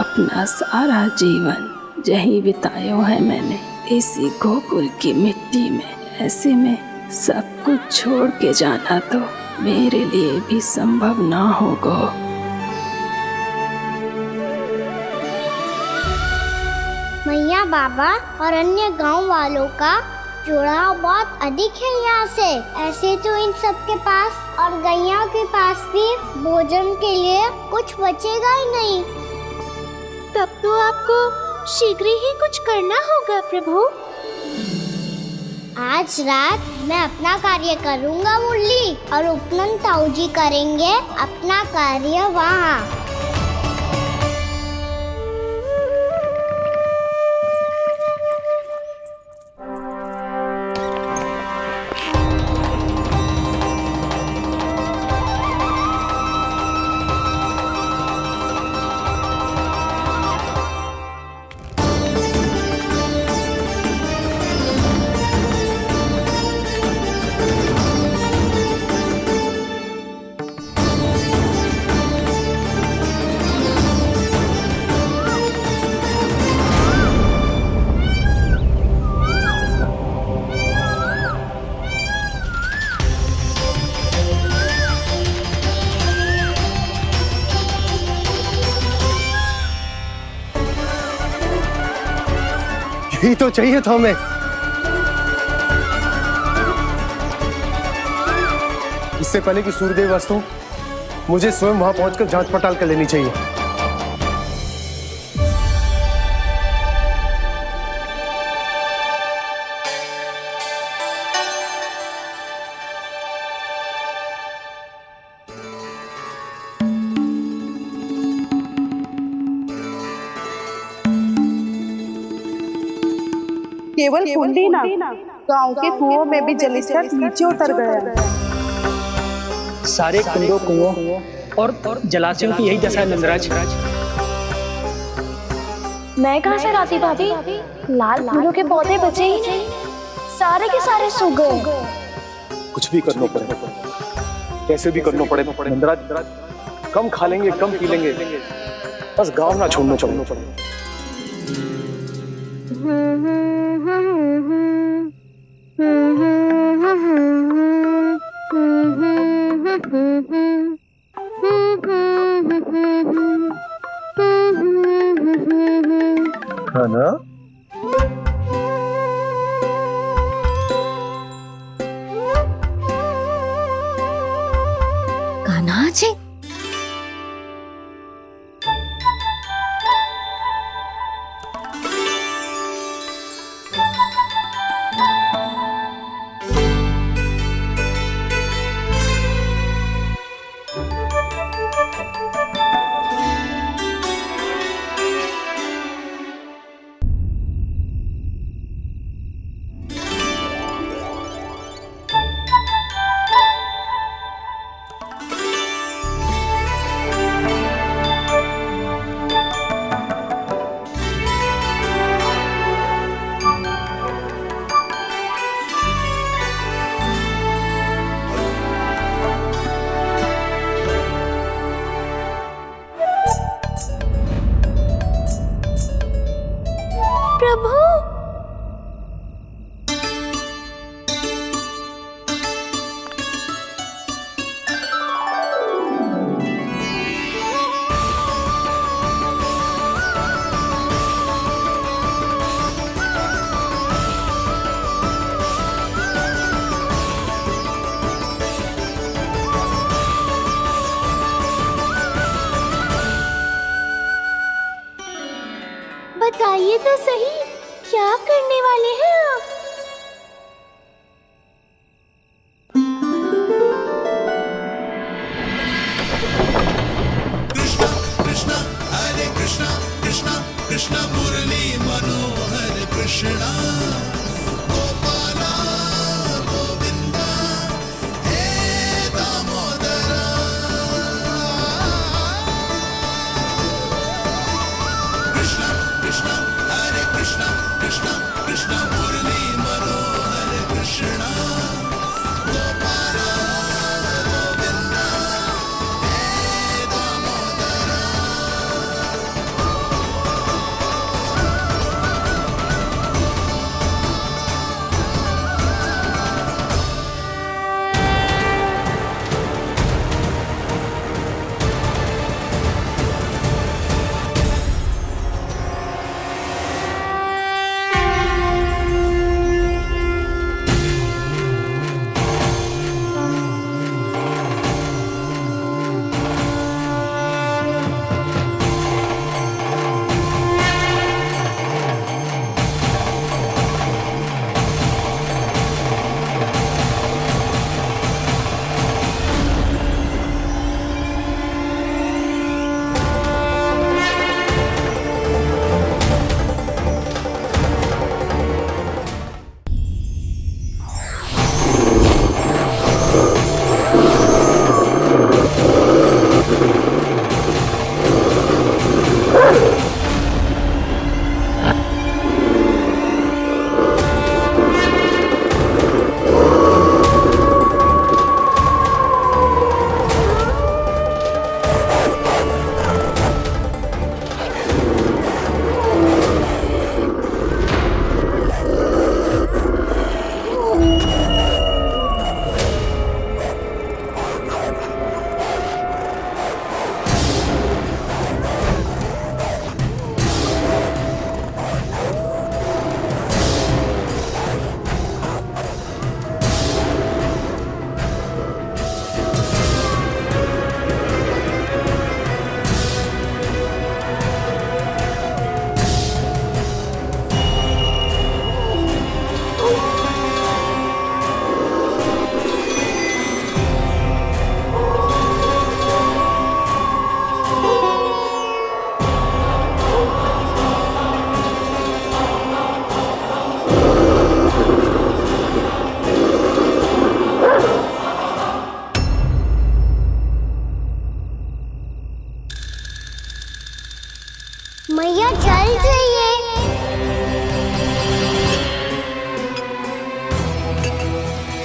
अपना सारा जीवन यही बिताया है मैंने, इसी गोकुल की मिट्टी में। ऐसे में सब कुछ छोड़ के जाना तो मेरे लिए भी संभव ना होगा। मैया बाबा और अन्य गांव वालों का जुड़ाव बहुत अधिक है यहाँ से। ऐसे तो इन सब के पास और गैया के पास भी भोजन के लिए कुछ बचेगा ही नहीं। तब तो आपको शीघ्र ही कुछ करना होगा प्रभु। आज रात मैं अपना कार्य करूँगा मुरली, और उपनंद ताऊ जी करेंगे अपना कार्य वहाँ। ही तो चाहिए था हमें। इससे पहले कि सूर्यदेव अस्तु, मुझे स्वयं वहां पहुंचकर जांच पड़ताल कर लेनी चाहिए। केवल कुंडी ना, गांव के कुओं में भी जलस्तर नीचे उतर गया। सारे कुंडों कुओं और जलाशयों की यही दशा है नंदराज। मैं कहाँ से लाती भाभी? लाल फूलों के पौधे बचे ही नहीं, सारे के सारे सूख गए। कुछ भी करना पड़े, कैसे भी करना पड़े नंदराज। कम खा लेंगे, कम पी लेंगे, बस गांव ना छोड़ना चाहिए। है ना? कान्हा जी,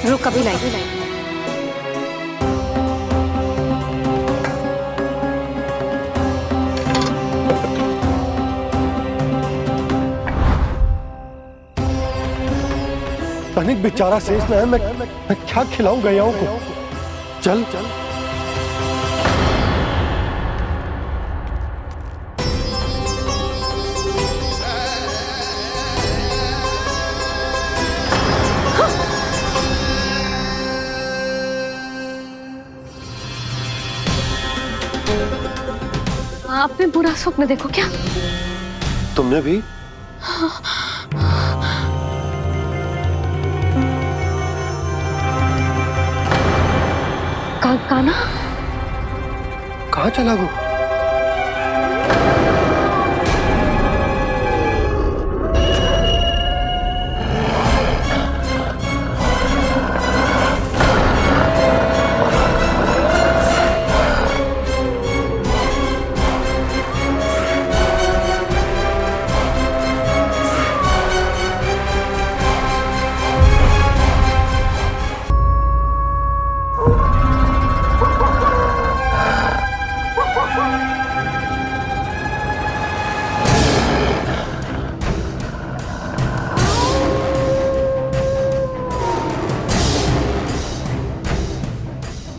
रुक कभी लाई। तनिक बेचारा शेष न है, मैं क्या खिलाऊं गयाओं को। चल चल आपने बुरा स्वप्न देखो क्या? तुमने भी? कान्हा कहाँ चला वो?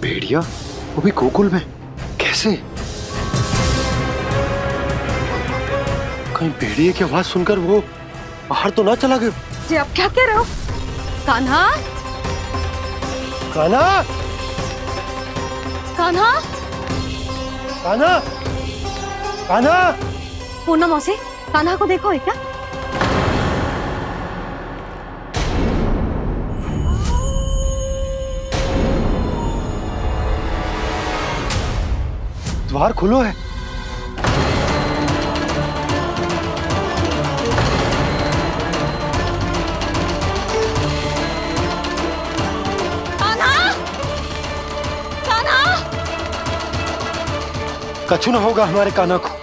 भेड़िया वो भी गोकुल में कैसे? कहीं भेड़िए की आवाज सुनकर वो बाहर तो ना चला गया? जी आप क्या कह रहे हो? कान्हा कान्हा कान्हा कान्हा कान्हा पूनम मौसी, कान्हा को देखो है क्या? द्वार खुलो है। कान्हा कान्हा कछु न होगा हमारे कान्हा को।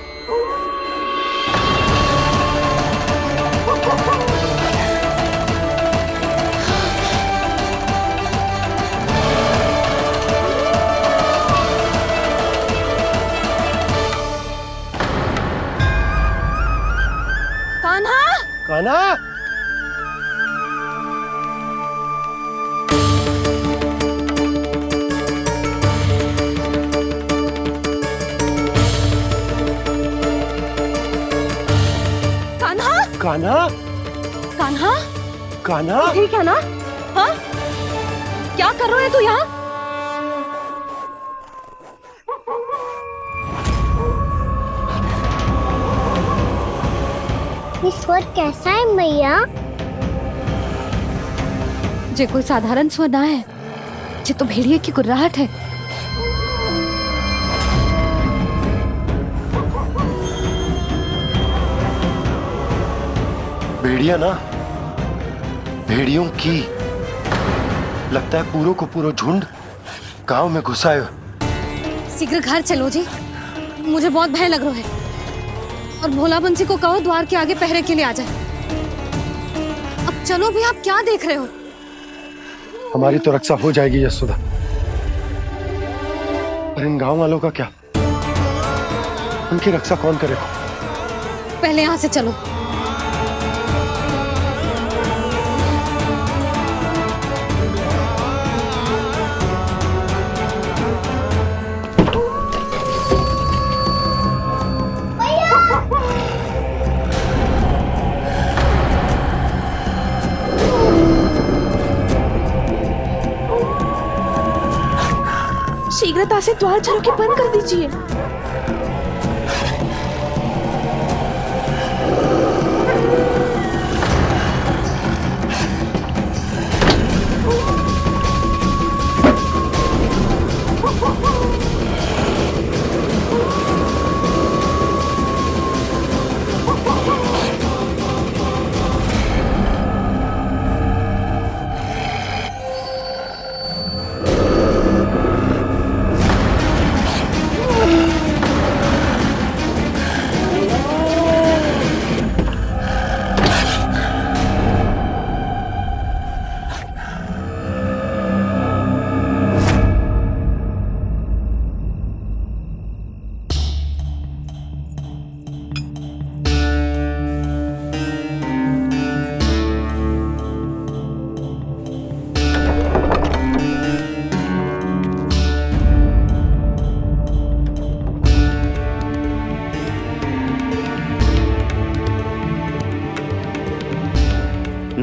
कान्हा कान्हा कान्हा कान्हा कान्हा ठीक है ना? हाँ क्या कर रहे हो तू यहाँ? ये स्वर कैसा है मैया? जे कोई साधारण स्वर ना है, जे तो भेड़िए की गुर्राहट है। भेड़िया ना, भेड़ियों की लगता है पूरों को पूरा झुंड गांव में घुसा है। शीघ्र घर चलो जी, मुझे बहुत भय लग रहा है। और भोला बंसी को कहो द्वार के आगे पहरे के लिए आ जाए। अब चलो भी, आप क्या देख रहे हो? हमारी तो रक्षा हो जाएगी यशोदा, पर इन गांव वालों का क्या? उनकी रक्षा कौन करेगा? पहले यहाँ से चलो। शीघ्रता से द्वार चलो के बंद कर दीजिए।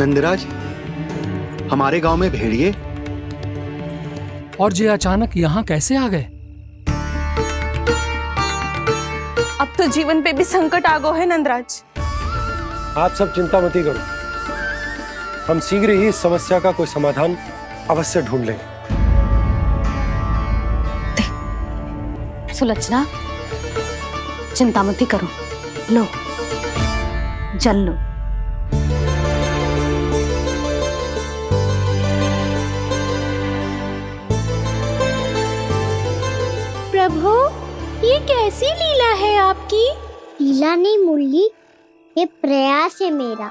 नंदराज, हमारे गांव में भेड़िए और ये अचानक यहाँ कैसे आ गए? अब तो जीवन पे भी संकट आ गो है नंदराज। आप सब चिंता मत करो, हम शीघ्र ही इस समस्या का कोई समाधान अवश्य ढूंढ लेंगे। सुलक्षणा, चिंता मत करो, लो जल लो। प्रभु, ये कैसी लीला है आपकी? लीला नहीं मुरली, ये प्रयास है मेरा,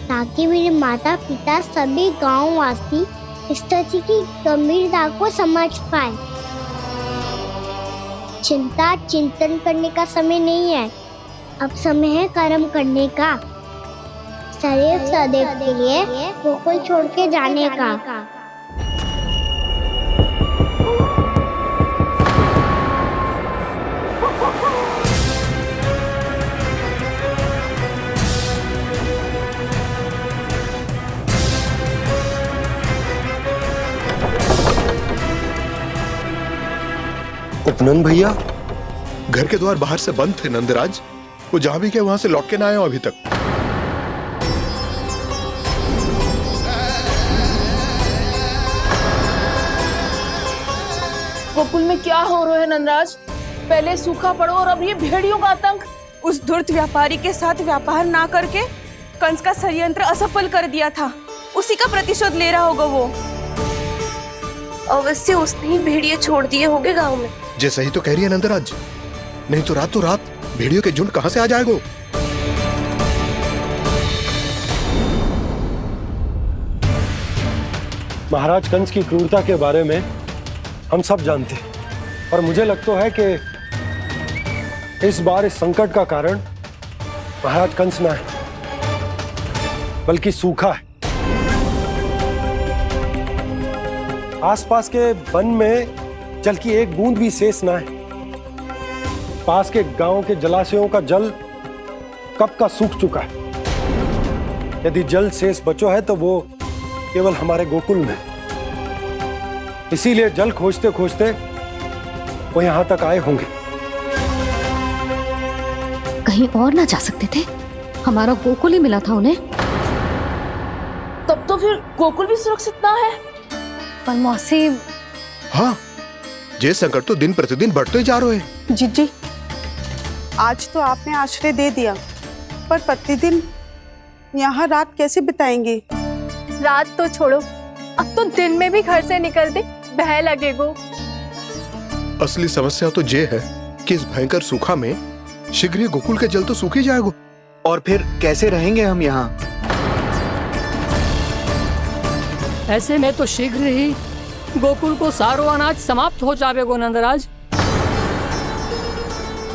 ताकि मेरे माता पिता सभी गांव वासी स्थिति की गंभीरता को समझ पाए। चिंता चिंतन करने का समय नहीं है, अब समय है कर्म करने का, सदैव सदैव के लिए गोकुल छोड़ के जाने का। उपनंद भैया, घर के द्वार बाहर से बंद थे नंदराज, वो जहां भी गए वहां से लौट के ना आए हो अभी तक। गोकुल में क्या हो रहा है नंदराज? पहले सूखा पड़ो और अब ये भेड़ियों का आतंक। उस धूर्त व्यापारी के साथ व्यापार ना करके कंस का षड्यंत्र असफल कर दिया था, उसी का प्रतिशोध ले रहा होगा वो। अवश्य उसने ही भेड़िए छोड़ दिए होंगे गांव में। जैसा ही तो कह रही है नंदराज, नहीं तो रात भेड़ियों के झुंड कहां से आ जाएगो? महाराज कंस की क्रूरता के बारे में हम सब जानते हैं, और मुझे लगता है कि इस बार इस संकट का कारण महाराज कंस ना है, बल्कि सूखा है। आसपास के वन में जल की एक बूंद भी शेष ना है। पास के गांव के जलाशयों का जल कब का सूख चुका है। यदि जल शेष बचो है तो वो केवल हमारे गोकुल में। इसीलिए जल खोजते खोजते वो यहां तक आए होंगे। कहीं और ना जा सकते थे? हमारा गोकुल ही मिला था उन्हें। तब तो फिर गोकुल भी सुरक्षित ना है। पर मौसी, हाँ, ये संकट तो दिन प्रतिदिन बढ़ते ही जा रहे हैं। जीजी, आज तो आपने आश्रय दे दिया, पर प्रतिदिन यहाँ रात कैसे बिताएंगे? रात तो छोड़ो, अब तो दिन में भी घर से निकलते भय लगेगो। असली समस्या तो ये है कि इस भयंकर सूखा में शीघ्र ही गोकुल के जल तो सूख ही जाएगा। और फिर कैसे रहेंगे हम यहाँ? ऐसे में तो शीघ्र ही गोकुल को सारो अनाज समाप्त हो जाएगो नंदराज।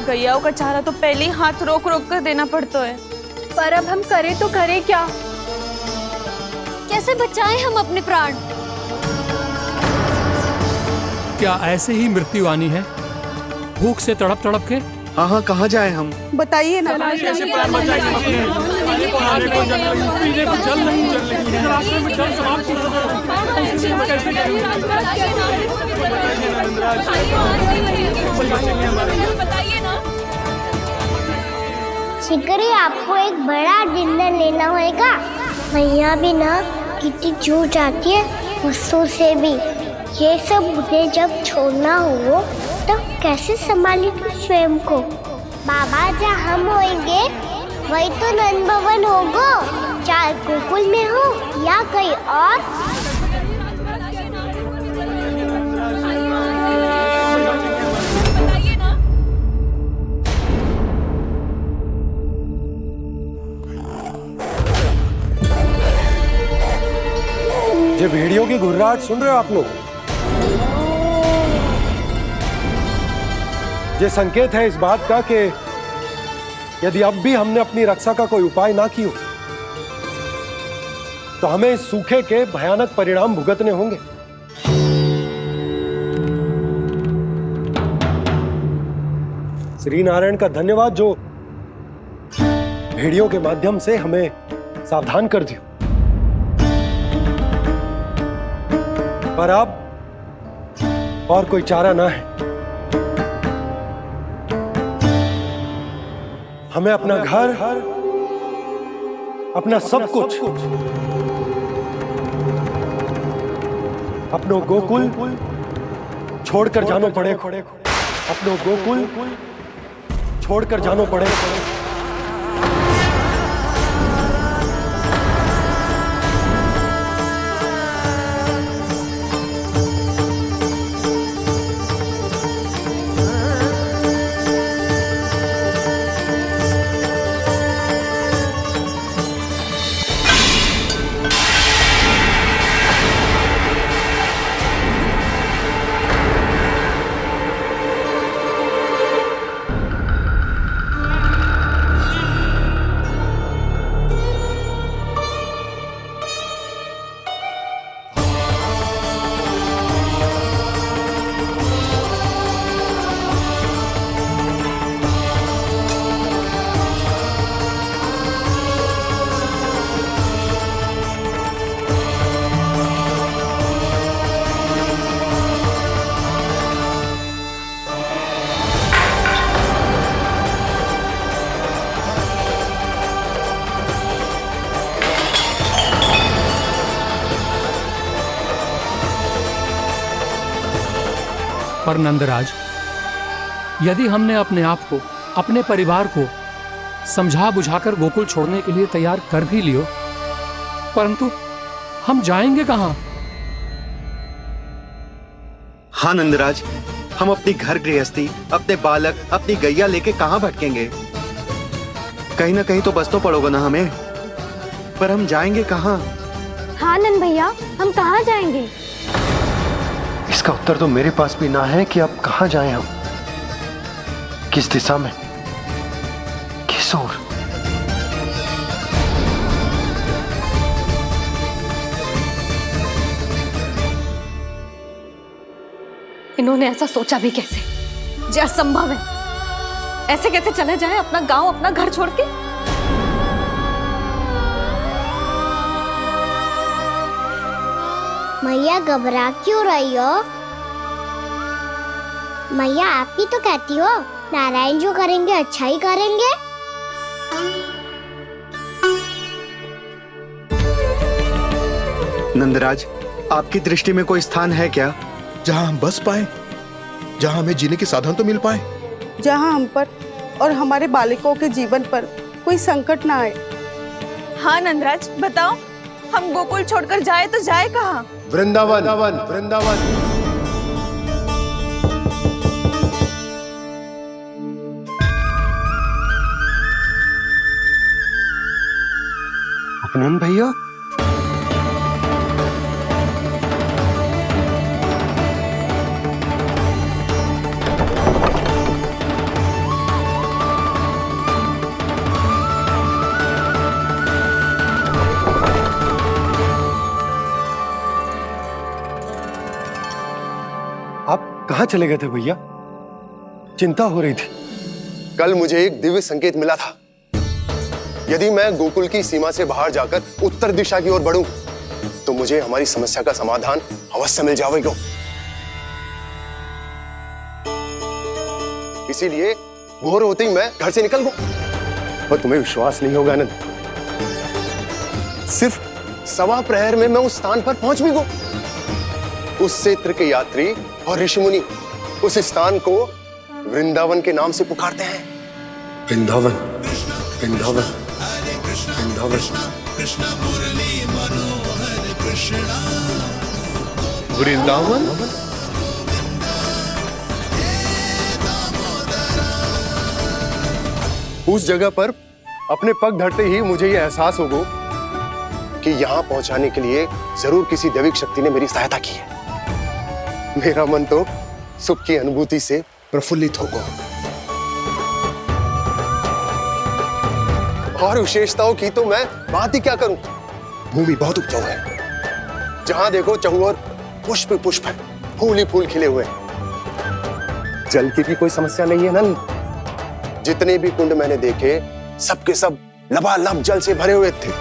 गैयाओं का चारा तो पहले ही हाथ रोक रोक कर देना पड़ता है। पर अब हम करें तो करें क्या? कैसे बचाएं हम अपने प्राण? क्या ऐसे ही मृत्यु आनी है, भूख से तड़प तड़प के? हाँ, कहाँ जाए हम? बताइए ना। शीघ्र ही आपको एक बड़ा डिनर लेना होगा। मैया भी ना कितनी चूक जाती है गुस्सों से भी। ये सब मुझे जब छोड़ना हो तो कैसे संभाली तू स्वयं को? बाबा जहाँ हम होंगे वही तो नंद भवन होगा, चाहे गोकुल में हो या कहीं और। ये भेड़ियों की घुर्राहट सुन रहे हो आप लोग? ये संकेत है इस बात का कि यदि अब भी हमने अपनी रक्षा का कोई उपाय ना किया तो हमें इस सूखे के भयानक परिणाम भुगतने होंगे। श्री नारायण का धन्यवाद जो भेड़ियों के माध्यम से हमें सावधान कर दिया। पर अब और कोई चारा ना है। हमें अपना घर, अपना सब कुछ, अपनों गोकुल छोड़कर जानो पड़े। अपनों गोकुल छोड़कर जानो पड़े। पर नंदराज, यदि हमने अपने आप को, अपने परिवार को समझा बुझाकर गोकुल छोड़ने के लिए तैयार कर भी लियो, परंतु हम जाएंगे कहां? हाँ नंदराज, हम अपनी घर गृहस्थी, अपने बालक, अपनी गैया लेके कहां भटकेंगे? कहीं ना कहीं तो बस तो पड़ोगे ना हमें, पर हम जाएंगे कहां? हाँ नंद भैया, हम कहाँ जाएंगे? इसका उत्तर तो मेरे पास भी ना है कि अब कहां जाएं हम, किस दिशा में, किस ओर। इन्होंने ऐसा सोचा भी कैसे? जो असंभव है। ऐसे कैसे चले जाएं अपना गांव, अपना घर छोड़ के? मैया घबरा क्यों रही हो? मैया आप ही तो कहती हो नारायण जो करेंगे अच्छा ही करेंगे। नंदराज, आपकी दृष्टि में कोई स्थान है क्या जहां हम बस पाए, जहां हमें जीने के साधन तो मिल पाए, जहाँ हम पर और हमारे बालकों के जीवन पर कोई संकट ना आए। हाँ नंदराज, बताओ, हम गोकुल छोड़कर जाए तो जाए कहाँ? वृंदावन। वृंदावन। अपनन भैया, कहां चले गए थे भैया? चिंता हो रही थी। कल मुझे एक दिव्य संकेत मिला था। यदि मैं गोकुल की सीमा से बाहर जाकर उत्तर दिशा की ओर बढ़ूं, तो मुझे हमारी समस्या का समाधान अवश्य मिल जाएगा। इसीलिए भोर होते ही मैं घर से निकल गया। और तुम्हें विश्वास नहीं होगा आनंद, सिर्फ सवा प्रहर में मैं उस स्थान पर पहुंच भी गया। उस क्षेत्र के यात्री और ऋषि मुनि उस स्थान को वृंदावन के नाम से पुकारते हैं। वृंदावन, वृंदावन, वृंदावन। वृंदावन। उस जगह पर अपने पग धरते ही मुझे यह एहसास होगा कि यहां पहुंचाने के लिए जरूर किसी दैविक शक्ति ने मेरी सहायता की है। मेरा मन तो सुख की अनुभूति से प्रफुल्लित होगा। और विशेषताओं की तो मैं बात ही क्या करूं। भूमि बहुत उपजाऊ है, जहां देखो चहुओर पुष्प पुष्प है, फूल ही फूल खिले हुए हैं। जल की भी कोई समस्या नहीं है नंद। जितने भी कुंड मैंने देखे सबके सब लबालब जल से भरे हुए थे।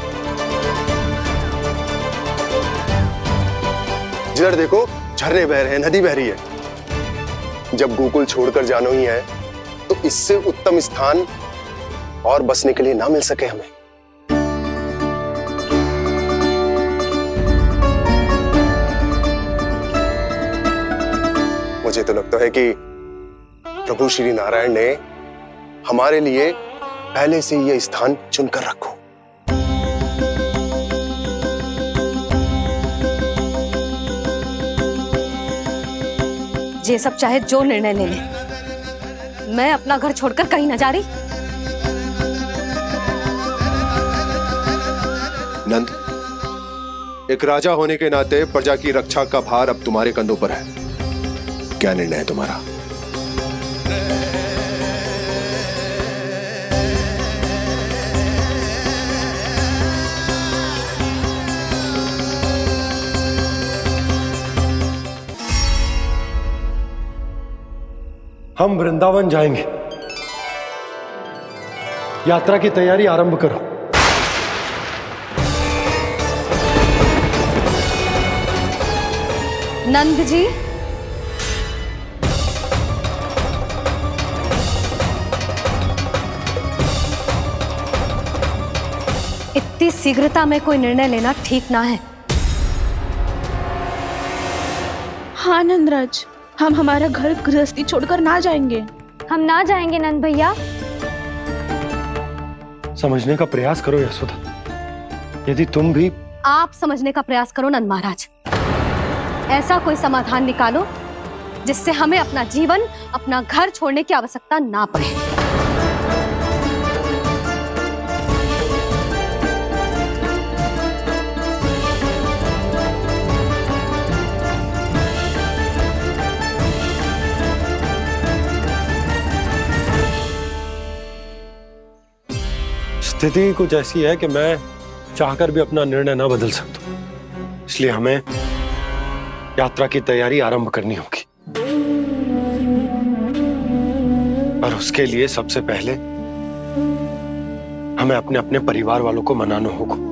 जिधर देखो झरने बह रहे हैं, नदी बह रही है। जब गोकुल छोड़कर जाना ही है तो इससे उत्तम स्थान और बसने के लिए ना मिल सके हमें। मुझे तो लगता है कि प्रभु श्री नारायण ने हमारे लिए पहले से यह स्थान चुनकर रखो। ये सब चाहे जो निर्णय ले ले, मैं अपना घर छोड़कर कहीं न जा रही। नंद, एक राजा होने के नाते प्रजा की रक्षा का भार अब तुम्हारे कंधों पर है। क्या निर्णय है तुम्हारा? हम वृंदावन जाएंगे। यात्रा की तैयारी आरंभ करो। नंद जी, इतनी शीघ्रता में कोई निर्णय लेना ठीक ना है। हाँ नंदराज, हम हमारा घर गृहस्थी छोड़कर ना जाएंगे। हम ना जाएंगे नंद भैया। समझने का प्रयास करो यशोदा। यदि तुम भी आप समझने का प्रयास करो नंद महाराज। ऐसा कोई समाधान निकालो जिससे हमें अपना जीवन, अपना घर छोड़ने की आवश्यकता ना पड़े। स्थिति कुछ ऐसी है कि मैं चाहकर भी अपना निर्णय न बदल सकता, इसलिए हमें यात्रा की तैयारी आरंभ करनी होगी। और उसके लिए सबसे पहले हमें अपने अपने परिवार वालों को मनाना होगा।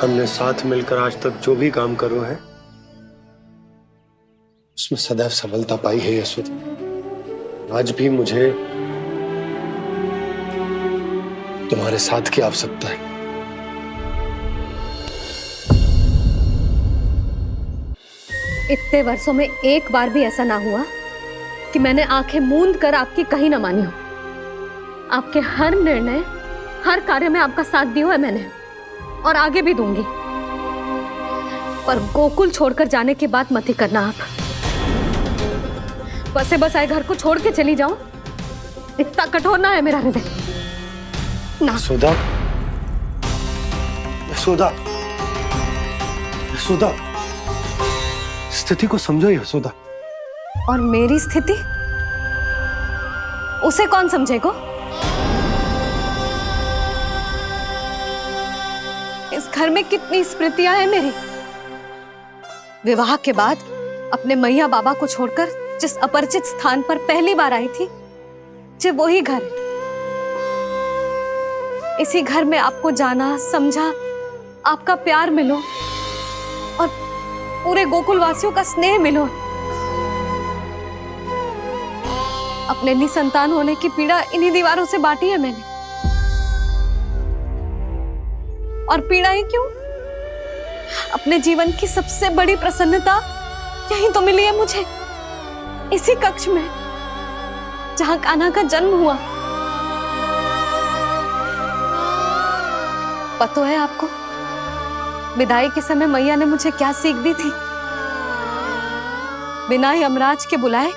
हमने साथ मिलकर आज तक जो भी काम करो है उसमें सदैव सफलता पाई है यशोदा। आज भी मुझे तुम्हारे साथ की आवश्यकता है। इतने वर्षों में एक बार भी ऐसा ना हुआ कि मैंने आंखें मूंद कर आपकी कहीं ना मानी हो। आपके हर निर्णय, हर कार्य में आपका साथ दिया है मैंने, और आगे भी दूंगी। पर गोकुल छोड़कर जाने की बात मत ही करना आप। बसे बसाए घर को छोड़ के चली जाओ, इतना कठोर ना है मेरा हृदय ना। यशोदा, यशोदा, यशोदा, स्थिति को समझो यशोदा। और मेरी स्थिति उसे कौन समझेगा? इस घर में कितनी स्मृतियां हैं मेरी। विवाह के बाद अपने मैया बाबा को छोड़कर जिस अपरिचित स्थान पर पहली बार आई थी, जो वही घर। इसी घर में आपको जाना, समझा, आपका प्यार मिलो और पूरे गोकुल वासियों का स्नेह मिलो। अपने निसंतान होने की पीड़ा इन्हीं दीवारों से बांटी है मैंने। और पीड़ा ही क्यों? अपने जीवन की सबसे बड़ी प्रसन्नता यही तो मिली है मुझे, इसी कक्ष में जहां कान्हा का जन्म हुआ। पता है आपको विदाई के समय मैया ने मुझे क्या सीख दी थी? बिना यमराज के बुलाए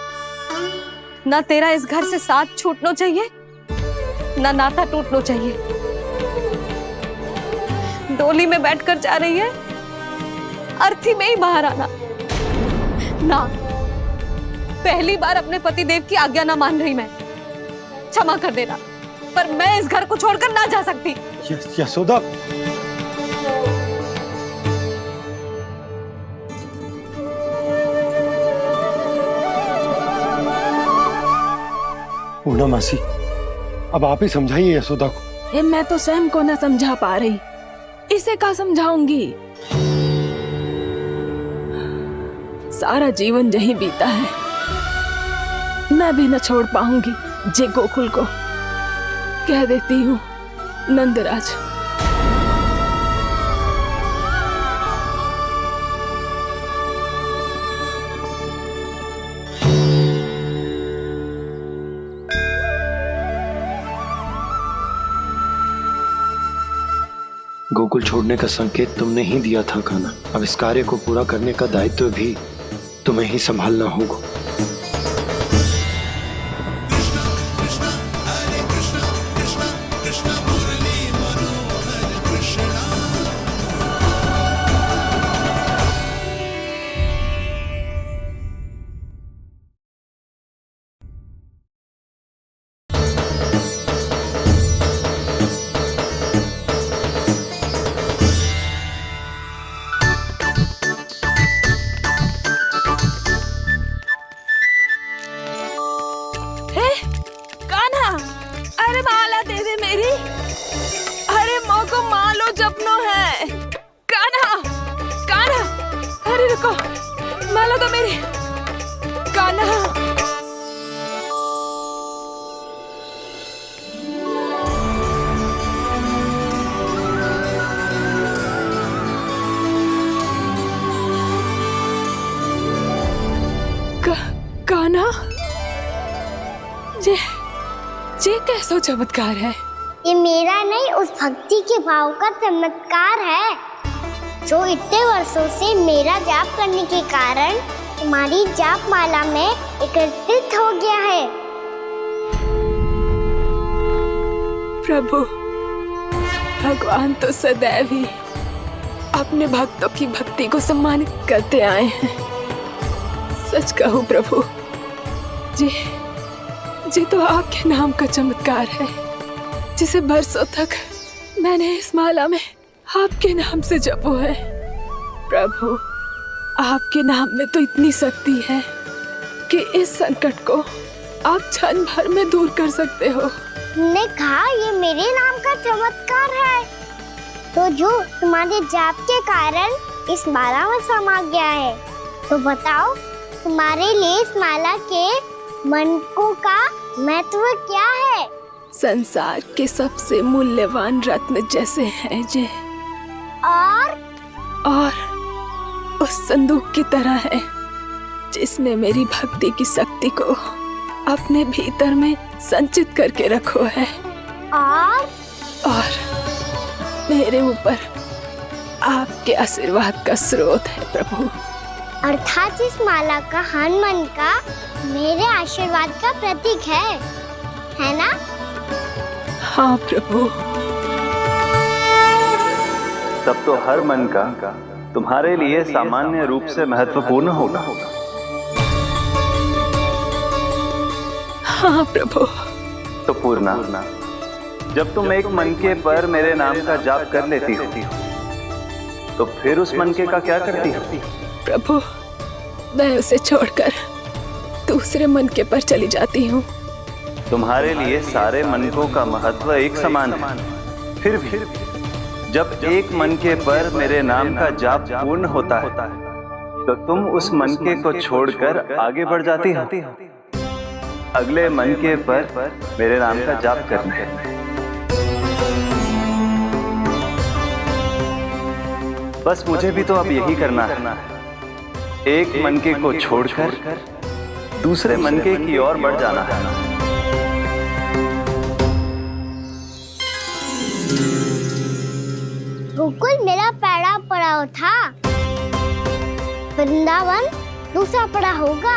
ना तेरा इस घर से साथ छूटना चाहिए, ना नाता टूटना चाहिए। डोली में बैठकर जा रही है, अर्थी में ही बाहर आना ना। पहली बार अपने पति देव की आज्ञा ना मान रही मैं, क्षमा कर देना, पर मैं इस घर को छोड़कर ना जा सकती। यशोदा, पूर्णा मासी, अब आप ही समझाइए यशोदा को। ये मैं तो स्वयं को न समझा पा रही, इसे क्या समझाऊंगी? सारा जीवन यही बीता है, मैं भी न छोड़ पाऊंगी। जे गोकुल को कह देती हूँ नंदराज। गोकुल छोड़ने का संकेत तुमने ही दिया था कान्हा। अब इस कार्य को पूरा करने का दायित्व भी तुम्हें ही संभालना होगा। ये कैसा चमत्कार है? ये मेरा नहीं, उस भक्ति के भाव का चमत्कार है जो इतने वर्षों से मेरा जाप करने के कारण तुम्हारी जाप माला में एकत्रित हो गया है। प्रभु, भगवान तो सदैव ही अपने भक्तों की भक्ति को सम्मानित करते आए हैं। सच कहूँ प्रभु, जी तो आपके नाम का चमत्कार है, जिसे बरसों तक मैंने इस माला में आपके नाम से जपो है। प्रभु, आपके नाम में तो इतनी शक्ति है कि इस संकट को आप क्षण भर में दूर कर सकते हो। तुमने कहा ये मेरे नाम का चमत्कार है, तो जो तुम्हारे जाप के कारण इस माला में समा गया है, तो बताओ तुम्हारे लिए इस माला के मनकों का महत्व क्या है? संसार के सबसे मूल्यवान रत्न जैसे हैं जे, और उस संदूक की तरह है जिसने मेरी भक्ति की शक्ति को अपने भीतर में संचित करके रखो है, और मेरे ऊपर आपके आशीर्वाद का स्रोत है प्रभु। अर्थात इस माला का हनुमान का मेरे आशीर्वाद का प्रतीक है ना? हाँ प्रभु। तब तो हर मन का तुम्हारे लिए सामान्य रूप से महत्वपूर्ण होगा। हाँ प्रभु। तो पूर्णा, जब तुम एक मनके पर मेरे नाम का जाप कर लेती हो, तो फिर उस मनके का क्या करती हो? प्रभु, मैं उसे छोड़कर दूसरे मनके पर चली जाती हूँ। तुम्हारे लिए सारे मनकों का महत्व एक समान है, फिर भी जब एक मनके पर मेरे नाम का जाप पूर्ण होता है, तो तुम उस मनके को छोड़कर आगे बढ़ जाती हो अगले मनके पर मेरे नाम का जाप करने। बस मुझे भी तो अब यही करना है, एक मनके को छोड़कर दूसरे मनके की ओर बढ़ जाना है। गोकुल मेरा पहला पड़ाव था, वृंदावन दूसरा पड़ा होगा।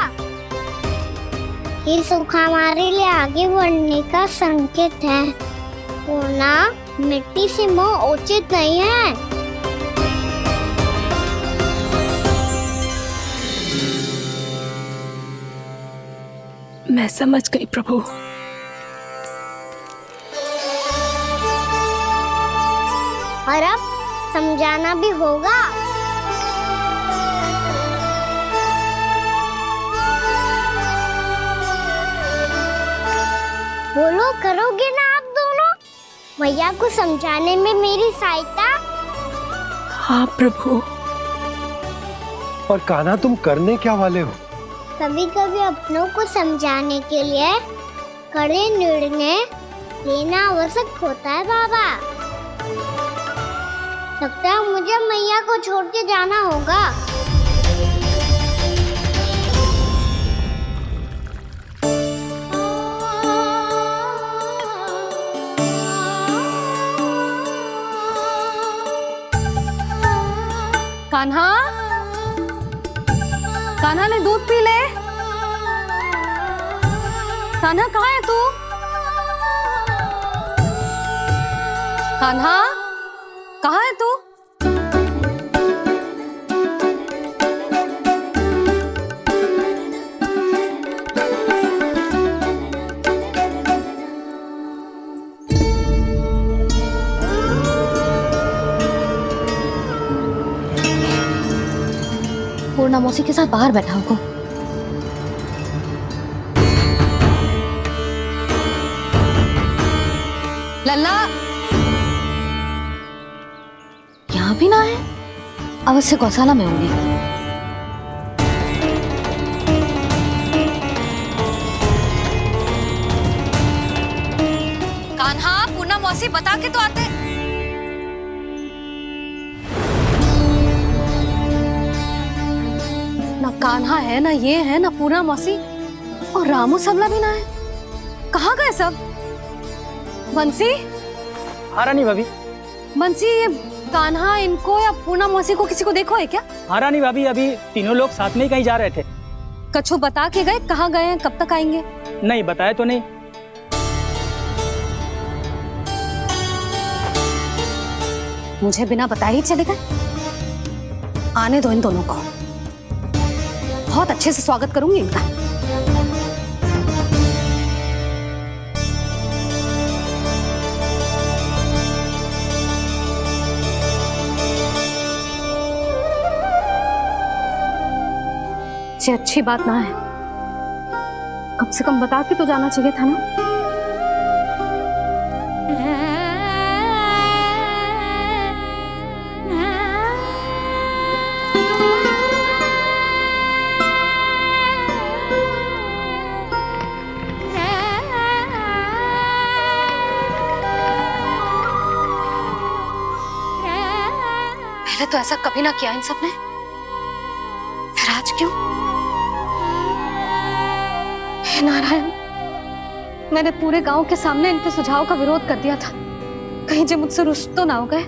ये सुख हमारे लिए आगे बढ़ने का संकेत है। सोना मिट्टी से मोह उचित नहीं है। मैं समझ गई प्रभु। और अब समझाना भी होगा। बोलो, करोगे ना आप दोनों? मैया को समझाने में मेरी सहायता। हाँ प्रभु। और कान्हा, तुम करने क्या वाले हो? कभी कभी अपनों को समझाने के लिए कड़े निर्णय लेना आवश्यक होता है बाबा। लगता है मुझे मैया को छोड़ के जाना होगा। कान्हा, कान्हा ने दूध पी ले। कान्हा कहाँ है तू? कान्हा कहाँ है तू? पूर्णा मौसी के साथ बाहर बैठा होगा। लल्ला यहाँ भी ना है, अवश्य गौशाला में होंगे। कान्हा, पूर्णा मौसी बता के तो आते। ना कान्हा है, ना ये है, ना पूर्णा मौसी, और रामू सबला भी ना है। कहाँ गए सब? बंसी? हाँ रानी भाभी। बंसी, ये कान्हा इनको या पूर्णा मौसी को किसी को देखो है क्या? हाँ रानी भाभी, अभी तीनों लोग साथ में ही कहीं जा रहे थे। कछु बता के गए कहाँ गए हैं, कब तक आएंगे? नहीं बताया तो नहीं। मुझे बिना बताए ही चले गए? आने दो इन दोनों को, बहुत अच्छे से स्वागत करूंगी इनका। ये अच्छी बात ना है, कम से कम बता के तो जाना चाहिए था ना। पहले तो ऐसा कभी ना किया इन सब ने, फिर आज क्यों? हे नारायण, मैंने पूरे गांव के सामने इनके सुझाव का विरोध कर दिया था, कहीं जो मुझसे रुष्ट तो ना हो गए।